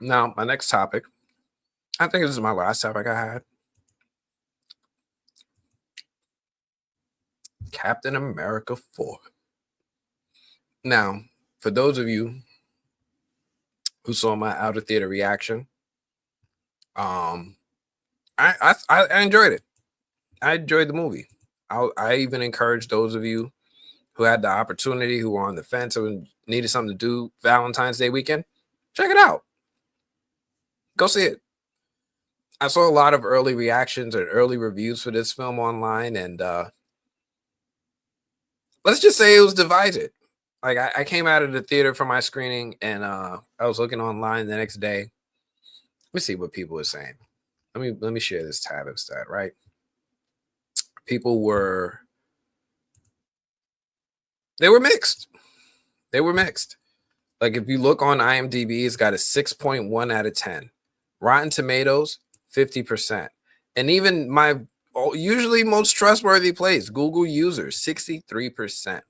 Now, my next topic, I think this is my last topic I had. Captain America 4. Now, for those of you who saw my out of theater reaction, um, I enjoyed it. I enjoyed the movie. I even encourage those of you who had the opportunity, who were on the fence and needed something to do Valentine's Day weekend, check it out. Go see it. I saw a lot of early reactions and early reviews for this film online, and let's just say it was divided. Like I came out of the theater for my screening, and I was looking online the next day. Let me see what people were saying. Let me share this tab instead. Right, people were they were mixed. They were mixed. Like if you look on IMDb, it's got a 6.1 out of 10. Rotten Tomatoes, 50%. And even my usually most trustworthy place, Google users, 63%.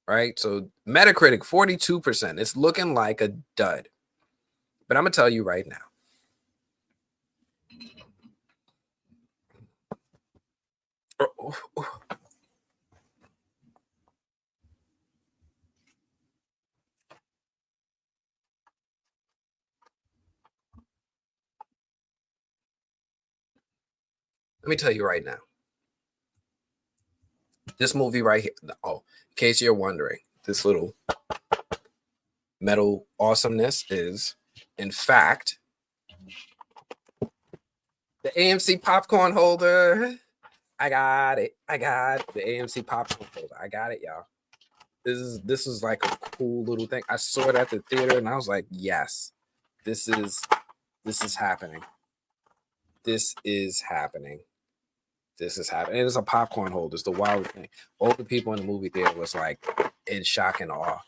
Right? So Metacritic, 42%. It's looking like a dud. But I'm gonna tell you right now. Let me tell you right now. This movie right here. Oh, in case you're wondering, this little metal awesomeness is, in fact, the AMC popcorn holder. I got it. I got the AMC popcorn holder. I got it, y'all. This is like a cool little thing. I saw it at the theater and I was like, yes, this is this is happening. This is happening. This is happening. It's a popcorn holder. It's the wild thing. All the people in the movie theater was like in shock and awe.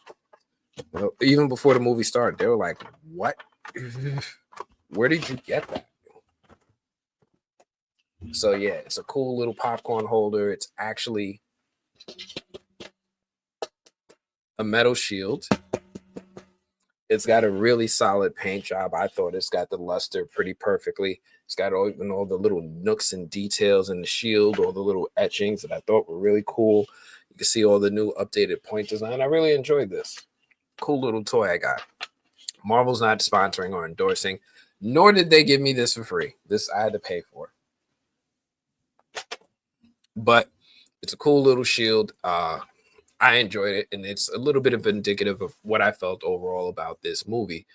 Even before the movie started, they were like, "What? Where did you get that?" So yeah, it's a cool little popcorn holder. It's actually a metal shield. It's got a really solid paint job. I thought it's got the luster pretty perfectly. It's got all the little nooks and details in the shield, all the little etchings that I thought were really cool. You can see all the new updated point design. I really enjoyed this. Cool little toy I got. Marvel's not sponsoring or endorsing, nor did they give me this for free. This I had to pay for. But it's a cool little shield. I enjoyed it, and it's a little bit of indicative of what I felt overall about this movie,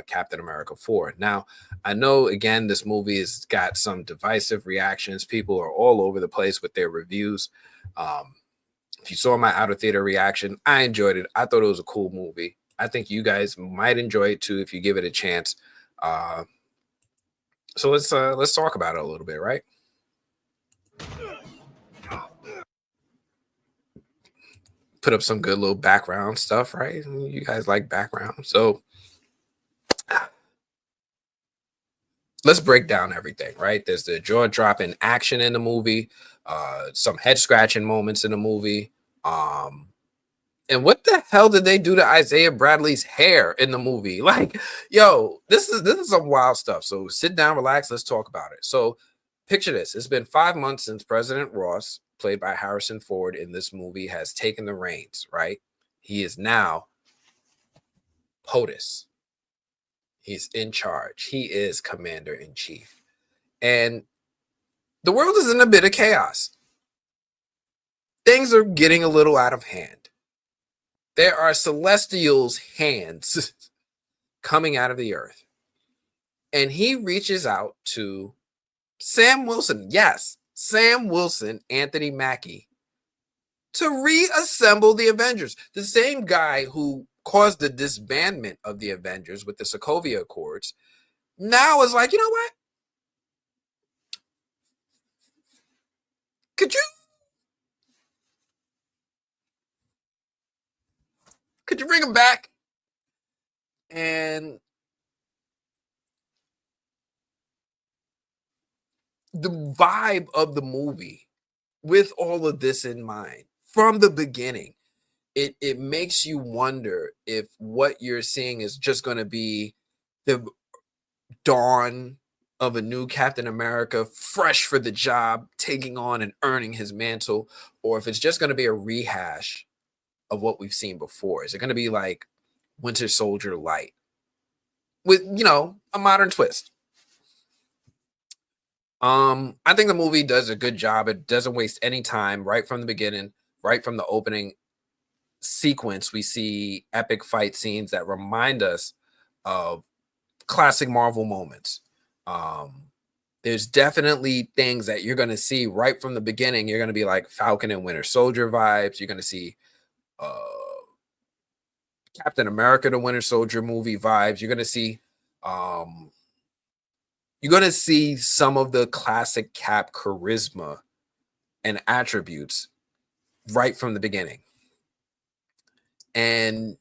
Captain America 4. Now, I know again this movie has got some divisive reactions. People are all over the place with their reviews. If you saw my out of theater reaction, I enjoyed it. I thought it was a cool movie. I think you guys might enjoy it too if you give it a chance. Uh, so let's talk about it a little bit, right? put up some good little background stuff, right? You guys like background. So let's break down everything, right? There's the jaw dropping action in the movie, some head scratching moments in the movie. Um, and what the hell did they do to Isaiah Bradley's hair in the movie? Like, yo, this is some wild stuff. So sit down, relax, let's talk about it. So picture this. It's been 5 months since President Ross, played by Harrison Ford in this movie, has taken the reins, right? He is now POTUS. He's in charge. He is commander in chief. And the world is in a bit of chaos. Things are getting a little out of hand. There are celestials' hands coming out of the earth. And he reaches out to Sam Wilson. Yes, Sam Wilson, Anthony Mackie, to reassemble the Avengers. The same guy who caused the disbandment of the Avengers with the Sokovia Accords now is like, you know what? Could you bring him back? And the vibe of the movie, with all of this in mind, from the beginning, it makes you wonder if what you're seeing is just going to be the dawn of a new Captain America, fresh for the job, taking on and earning his mantle, or if it's just going to be a rehash of what we've seen before. Is it going to be like Winter Soldier light with, a modern twist? I think the movie does a good job. It doesn't waste any time right from the beginning, right from the opening sequence. We see epic fight scenes that remind us of classic Marvel moments. Um, there's definitely things that you're going to see right from the beginning. You're going to be like Falcon and Winter Soldier vibes. You're going to see uh, Captain America, the Winter Soldier movie vibes. Um, you're going to see some of the classic Cap charisma and attributes right from the beginning. And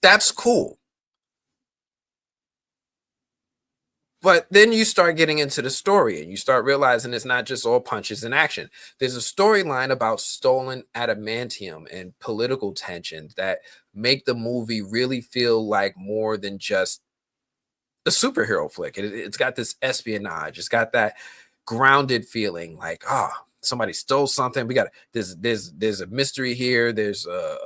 that's cool. But then you start getting into the story and you start realizing it's not just all punches and action. There's a storyline about stolen adamantium and political tensions that make the movie really feel like more than just a superhero flick. It's got this espionage. It's got that grounded feeling like, somebody stole something. We got there's a mystery here. There's a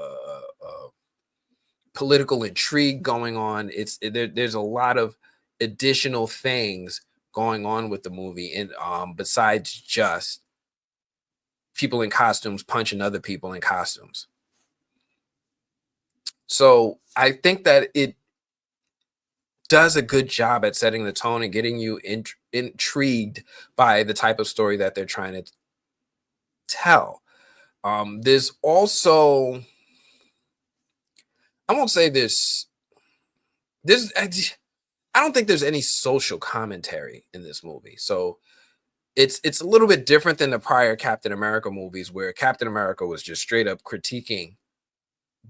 political intrigue going on. There's a lot of additional things going on with the movie, and besides just people in costumes punching other people in costumes. So I think that it does a good job at setting the tone and getting you intrigued by the type of story that they're trying to tell. There's also, I won't say this. I don't think there's any social commentary in this movie. So it's a little bit different than the prior Captain America movies, where Captain America was just straight up critiquing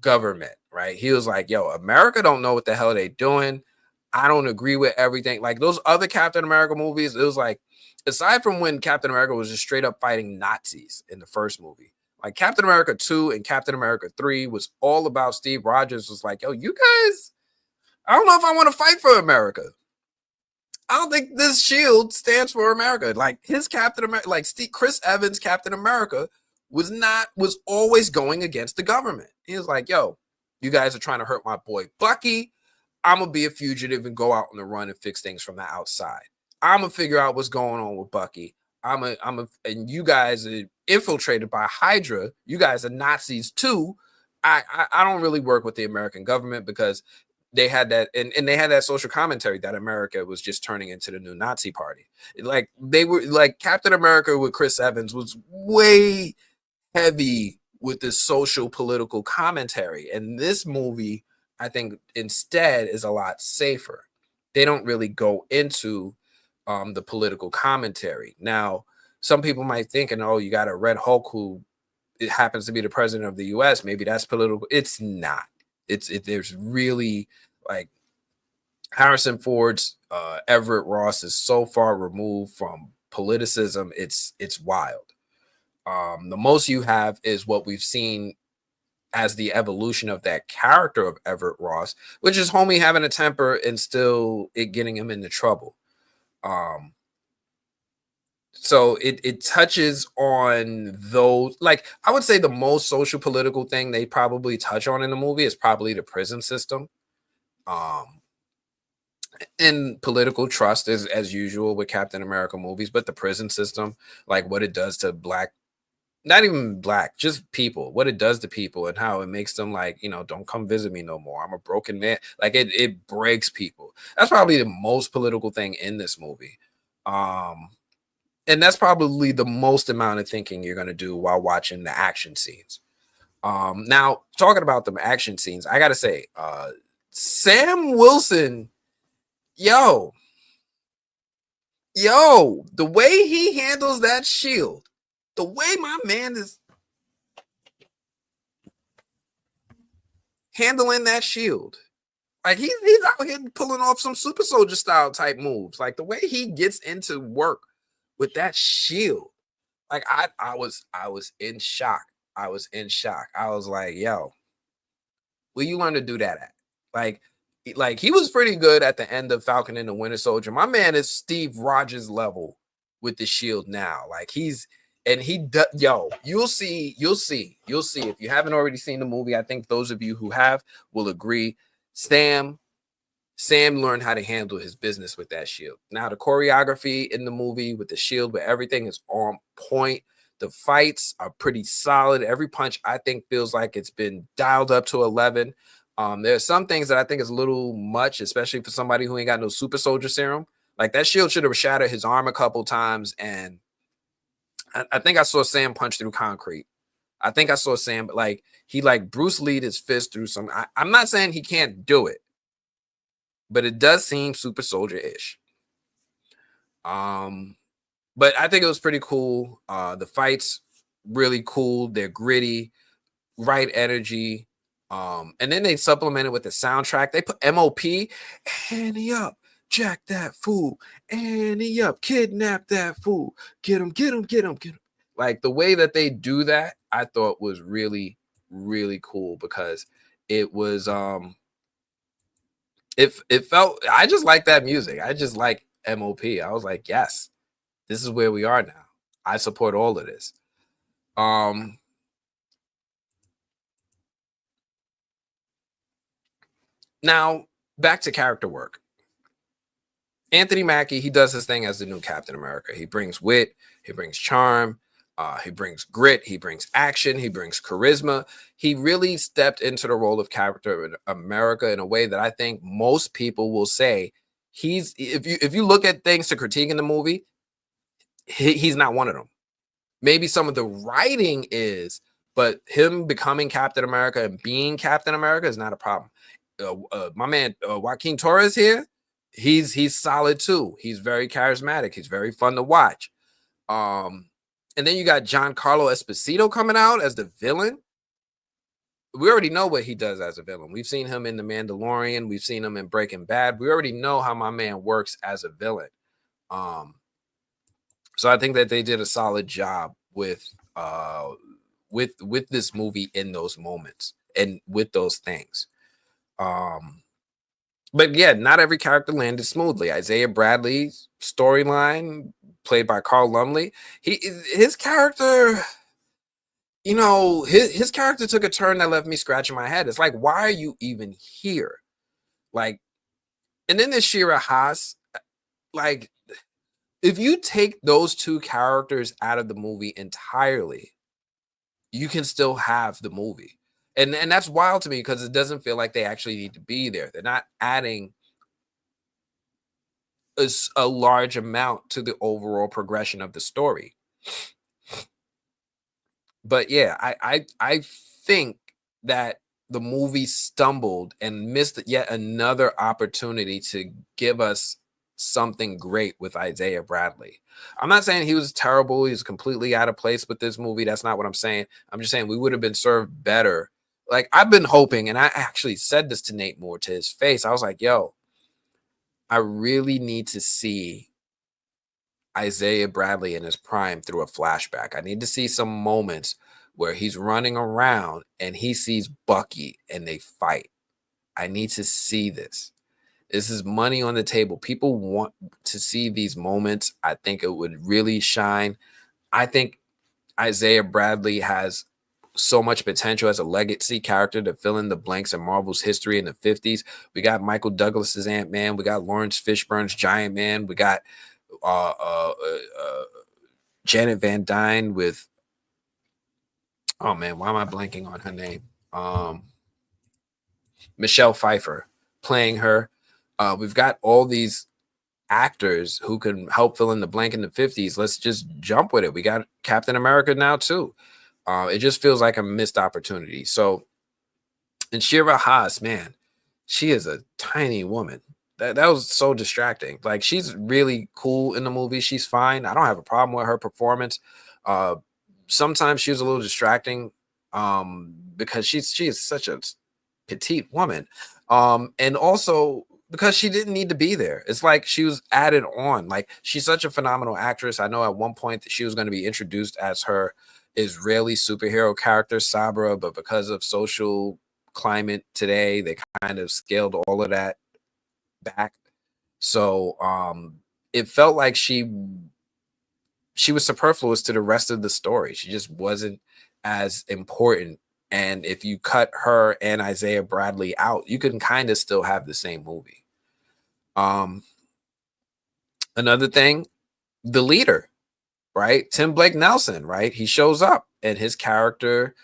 government, right? He was like, yo, America don't know what the hell they doing. I don't agree with everything. Like those other Captain America movies, it was like, aside from when Captain America was just straight up fighting Nazis in the first movie, like Captain America 2 and Captain America 3 was all about Steve Rogers was like, yo, you guys, I don't know if I want to fight for America. I don't think this shield stands for America. Like his Captain America, like Chris Evans, Captain America, was always going against the government. He was like, yo, you guys are trying to hurt my boy Bucky. I'm gonna be a fugitive and go out on the run and fix things from the outside. I'm gonna figure out what's going on with Bucky. And you guys are infiltrated by Hydra. You guys are Nazis too. I don't really work with the American government because they had that and they had that social commentary that America was just turning into the new Nazi party. Like they were like Captain America with Chris Evans was way heavy with this social political commentary. And this movie, I think, instead is a lot safer. They don't really go into the political commentary. Now, some people might think, and oh, you got a Red Hulk who it happens to be the president of the US, maybe that's political. It's not. There's really like Harrison Ford's Everett Ross is so far removed from politicism. It's wild. The most you have is what we've seen as the evolution of that character of Everett Ross, which is homie having a temper and still it getting him into trouble. Um, so it touches on those, like I would say the most social political thing they probably touch on in the movie is probably the prison system. Um, and political trust is as usual with Captain America movies, but the prison system, like what it does to black, not even black, just people, what it does to people and how it makes them like, don't come visit me no more. I'm a broken man. Like it breaks people. That's probably the most political thing in this movie. Um, and that's probably the most amount of thinking you're gonna do while watching the action scenes. Now talking about the action scenes, I gotta say, Sam Wilson, yo, the way he handles that shield, the way my man is handling that shield, like he's out here pulling off some super soldier style type moves. Like the way he gets into work with that shield, like I was in shock. I was in shock. I was like, yo, will you learn to do that at? Like, like he was pretty good at the end of Falcon and the Winter Soldier. My man is Steve Rogers level with the shield now. Like he's and he yo, you'll see. If you haven't already seen the movie, I think those of you who have will agree. Sam Sam learned how to handle his business with that shield. Now, the choreography in the movie with the shield, but everything is on point. The fights are pretty solid. Every punch, I think, feels like it's been dialed up to 11. There's some things that I think is a little much, especially for somebody who ain't got no super soldier serum. Like that shield should have shattered his arm a couple times. And I think I saw Sam punch through concrete. I think I saw Sam, like, he like Bruce Lee'd his fist through some. I'm not saying he can't do it, but it does seem super soldier-ish. Um, but I think it was pretty cool. The fights really cool. They're gritty, right energy. And then they supplemented with the soundtrack. They put MOP, Annie up, jack that fool, Annie up, kidnap that fool, get him, get him, get him, get him. Like the way that they do that, I thought was really, really cool because it was it felt, I just like that music. I just like MOP. I was like, yes, this is where we are now. I support all of this. Um Now back to character work. Anthony Mackie, he does his thing as the new Captain America. He brings wit, he brings charm, he brings grit, he brings action, he brings charisma. He really stepped into the role of Captain America in a way that I think most people will say he's, if you look at things to critique in the movie, he's not one of them. Maybe some of the writing is, but him becoming Captain America and being Captain America is not a problem. My man Joaquin Torres here, he's solid too. He's very charismatic. He's very fun to watch. Um, and then you got Giancarlo Esposito coming out as the villain. We already know what he does as a villain. We've seen him in The Mandalorian. We've seen him in Breaking Bad. We already know how my man works as a villain. Um, so I think that they did a solid job with this movie in those moments and with those things. Um, but yeah, not every character landed smoothly. Isaiah Bradley's storyline, played by Carl Lumley, his character, his character took a turn that left me scratching my head. It's like, why are you even here? Like, and then there's Shira Haas. Like, if you take those two characters out of the movie entirely, you can still have the movie. And that's wild to me because it doesn't feel like they actually need to be there. They're not adding a large amount to the overall progression of the story. But yeah, I think that the movie stumbled and missed yet another opportunity to give us something great with Isaiah Bradley. I'm not saying he was terrible, he's completely out of place with this movie. That's not what I'm saying. I'm just saying we would have been served better. Like I've been hoping, and I actually said this to Nate Moore to his face. I was like, yo, I really need to see Isaiah Bradley in his prime through a flashback. I need to see some moments where he's running around and he sees Bucky and they fight. I need to see this. This is money on the table. People want to see these moments. I think it would really shine. I think Isaiah Bradley has so much potential as a legacy character to fill in the blanks in Marvel's history in the 50s. We got Michael Douglas's Ant-Man. We got Lawrence Fishburne's Giant Man. We got uh, uh, uh, Janet Van Dyne with, oh man, why am I blanking on her name? Michelle Pfeiffer playing her. We've got all these actors who can help fill in the blank in the 50s. Let's just jump with it. We got Captain America now too. It just feels like a missed opportunity. So, and Shira Haas, man, she is a tiny woman. That was so distracting. Like she's really cool in the movie. She's fine. I don't have a problem with her performance. Uh, Sometimes she was a little distracting because she is such a petite woman. And also because she didn't need to be there. It's like she was added on. Like she's such a phenomenal actress. I know at one point that she was going to be introduced as her Israeli superhero character Sabra, but because of social climate today, they kind of scaled all of that back. So it felt like she was superfluous to the rest of the story. She just wasn't as important. And if you cut her and Isaiah Bradley out, you can kind of still have the same movie. Um, Another thing, the leader, right? Tim Blake Nelson, right? He shows up and his character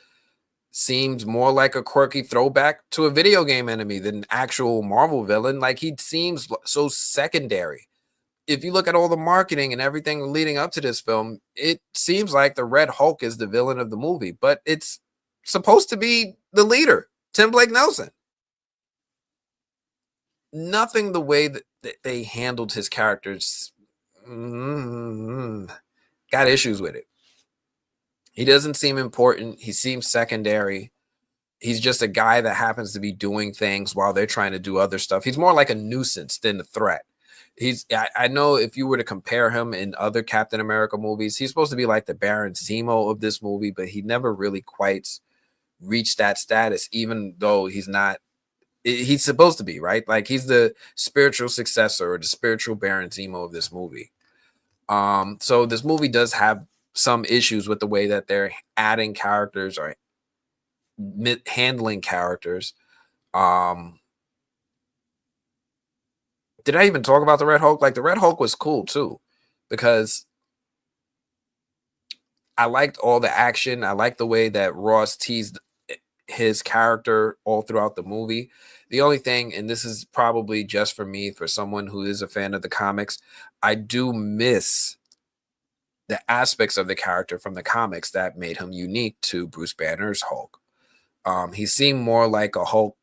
seems more like a quirky throwback to a video game enemy than an actual Marvel villain. Like he seems so secondary. If you look at all the marketing and everything leading up to this film, it seems like the Red Hulk is the villain of the movie, but it's supposed to be the leader, Tim Blake Nelson. Nothing the way that they handled his characters, got issues with it. He doesn't seem important. He seems secondary. He's just a guy that happens to be doing things while they're trying to do other stuff. He's more like a nuisance than a threat. I know if you were to compare him in other Captain America movies, he's supposed to be like the Baron Zemo of this movie, but he never really quite reached that status, even though he's supposed to be, right? Like he's the spiritual successor or the spiritual Baron Zemo of this movie. So this movie does have some issues with the way that they're adding characters or handling characters. Did I even talk about the Red Hulk? Like the Red Hulk was cool too, because I liked all the action. I liked the way that Ross teased his character all throughout the movie. The only thing, and this is probably just for me, for someone who is a fan of the comics, I do miss the aspects of the character from the comics that made him unique to Bruce Banner's Hulk. He seemed more like a Hulk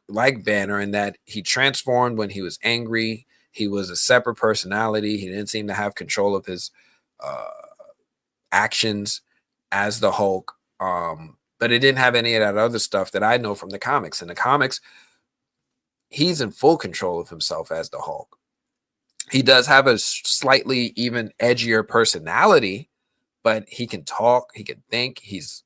like Banner in that he transformed when he was angry. He was a separate personality. He didn't seem to have control of his uh, actions as the Hulk. But it didn't have any of that other stuff that I know from the comics. In the comics, he's in full control of himself as the Hulk. He does have a slightly even edgier personality, but he can talk, he can think, he's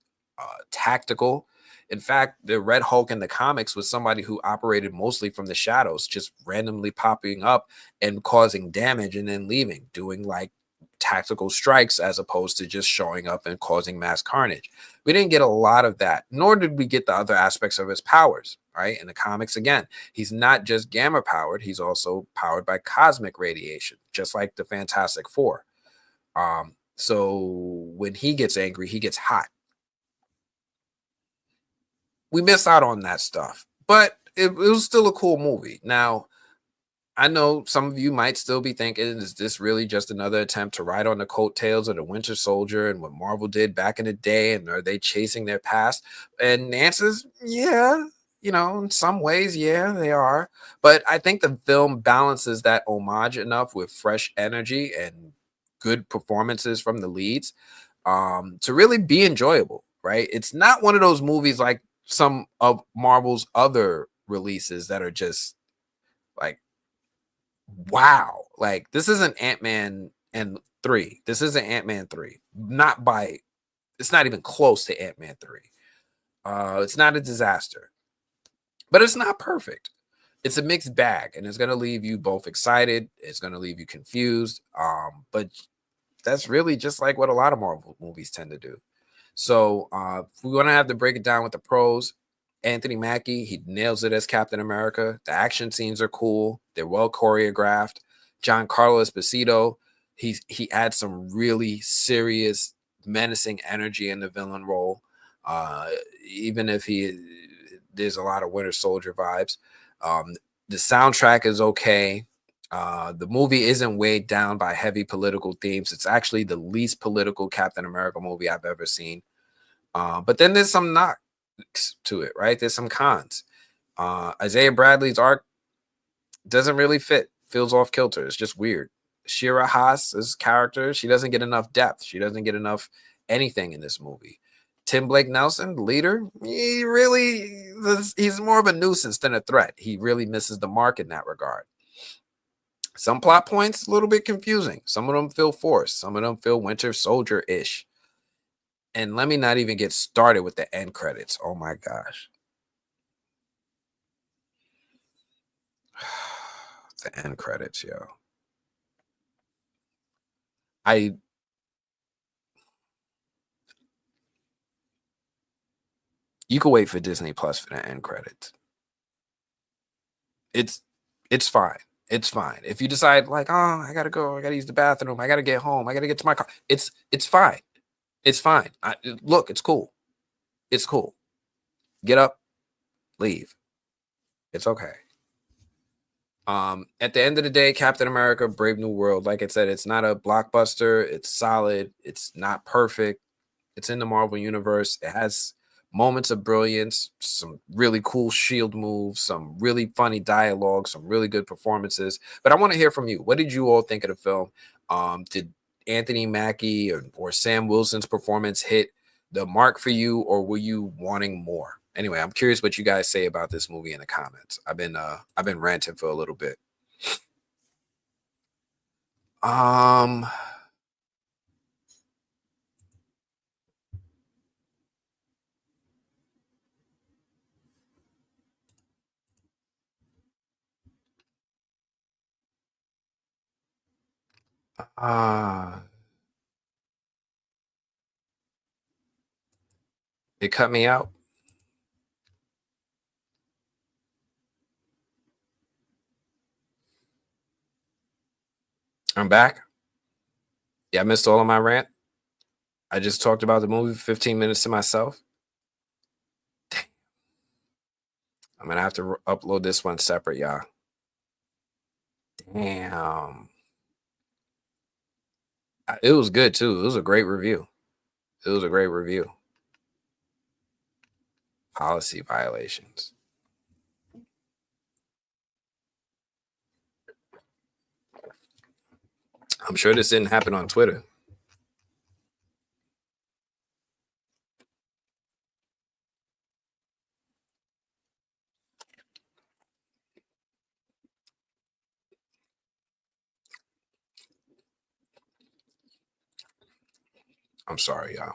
tactical. In fact, the Red Hulk in the comics was somebody who operated mostly from the shadows, just randomly popping up and causing damage and then leaving, doing like tactical strikes as opposed to just showing up and causing mass carnage. We didn't get a lot of that, nor did we get the other aspects of his powers, right? In the comics, again, he's not just gamma powered, he's also powered by cosmic radiation, just like the Fantastic Four. So when he gets angry, he gets hot. We missed out on that stuff, but it was still a cool movie. Now, I know some of you might still be thinking, is this really just another attempt to ride on the coattails of the Winter Soldier and what Marvel did back in the day? And are they chasing their past? And the answer is, yeah. In some ways, yeah, they are. But I think the film balances that homage enough with fresh energy and good performances from the leads to really be enjoyable, right? It's not one of those movies like some of Marvel's other releases that are just like, wow. Like, this isn't Ant-Man and 3. This isn't Ant-Man 3. Not by, it's not even close to Ant-Man 3. It's not a disaster, but it's not perfect. It's a mixed bag, and it's going to leave you both excited. It's going to leave you confused. But that's really just like what a lot of Marvel movies tend to do. So if we want to have to break it down with the pros, Anthony Mackie, he nails it as Captain America. The action scenes are cool. They're well choreographed. Giancarlo Esposito, he adds some really serious, menacing energy in the villain role. Uh, Even if there's a lot of Winter Soldier vibes. The soundtrack is okay. The movie isn't weighed down by heavy political themes. It's actually the least political Captain America movie I've ever seen. But then there's some knocks to it, right? There's some cons. Isaiah Bradley's arc doesn't really fit, feels off kilter. It's just weird. Shira Haas's character, she doesn't get enough depth. She doesn't get enough anything in this movie. Tim Blake Nelson, the leader, he's more of a nuisance than a threat. He really misses the mark in that regard. Some plot points a little bit confusing. Some of them feel forced. Some of them feel Winter Soldier-ish. And let me not even get started with the end credits. Oh my gosh. The end credits, yo. I You can wait for Disney Plus for the end credits. It's it's fine. It's fine. If you decide like, oh, I gotta go, I gotta use the bathroom, I gotta get home, I gotta get to my car. It's fine. It's fine. Look, it's cool. It's cool. Get up, leave. It's okay. At the end of the day, Captain America: Brave New World, like I said, it's not a blockbuster. It's solid. It's not perfect. It's in the Marvel universe. It has moments of brilliance, some really cool shield moves, some really funny dialogue, some really good performances. But I want to hear from you. What did you all think of the film? Did Anthony Mackie or Sam Wilson's performance hit the mark for you, or were you wanting more? Anyway, I'm curious what you guys say about this movie in the comments. I've been ranting for a little bit. Um uh it cut me out. I'm back. Yeah, I missed all of my rant. I just talked about the movie for 15 minutes to myself. I'm gonna have to upload this one separate, y'all. Damn. It was good too. It was a great review. It was a great review. Policy violations. I'm sure this didn't happen on Twitter. I'm sorry, y'all.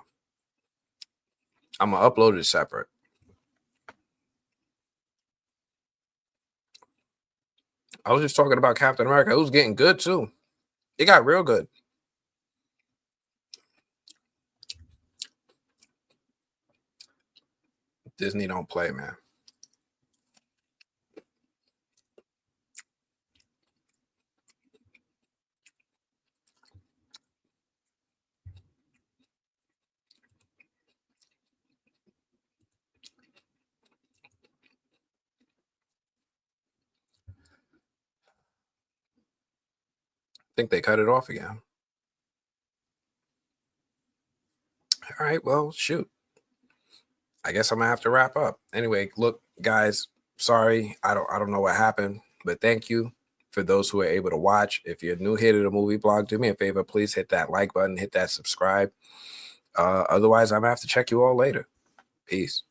I'm gonna upload it separate. I was just talking about Captain America. It was getting good too. It got real good. Disney don't play, man. I think they cut it off again. All right, well, shoot. I guess I'm gonna have to wrap up. Anyway, look, guys, sorry, I don't know what happened, but thank you for those who are able to watch. If you're new here to the movie blog, do me a favor, please hit that like button, hit that subscribe. Otherwise, I'm gonna have to check you all later. Peace.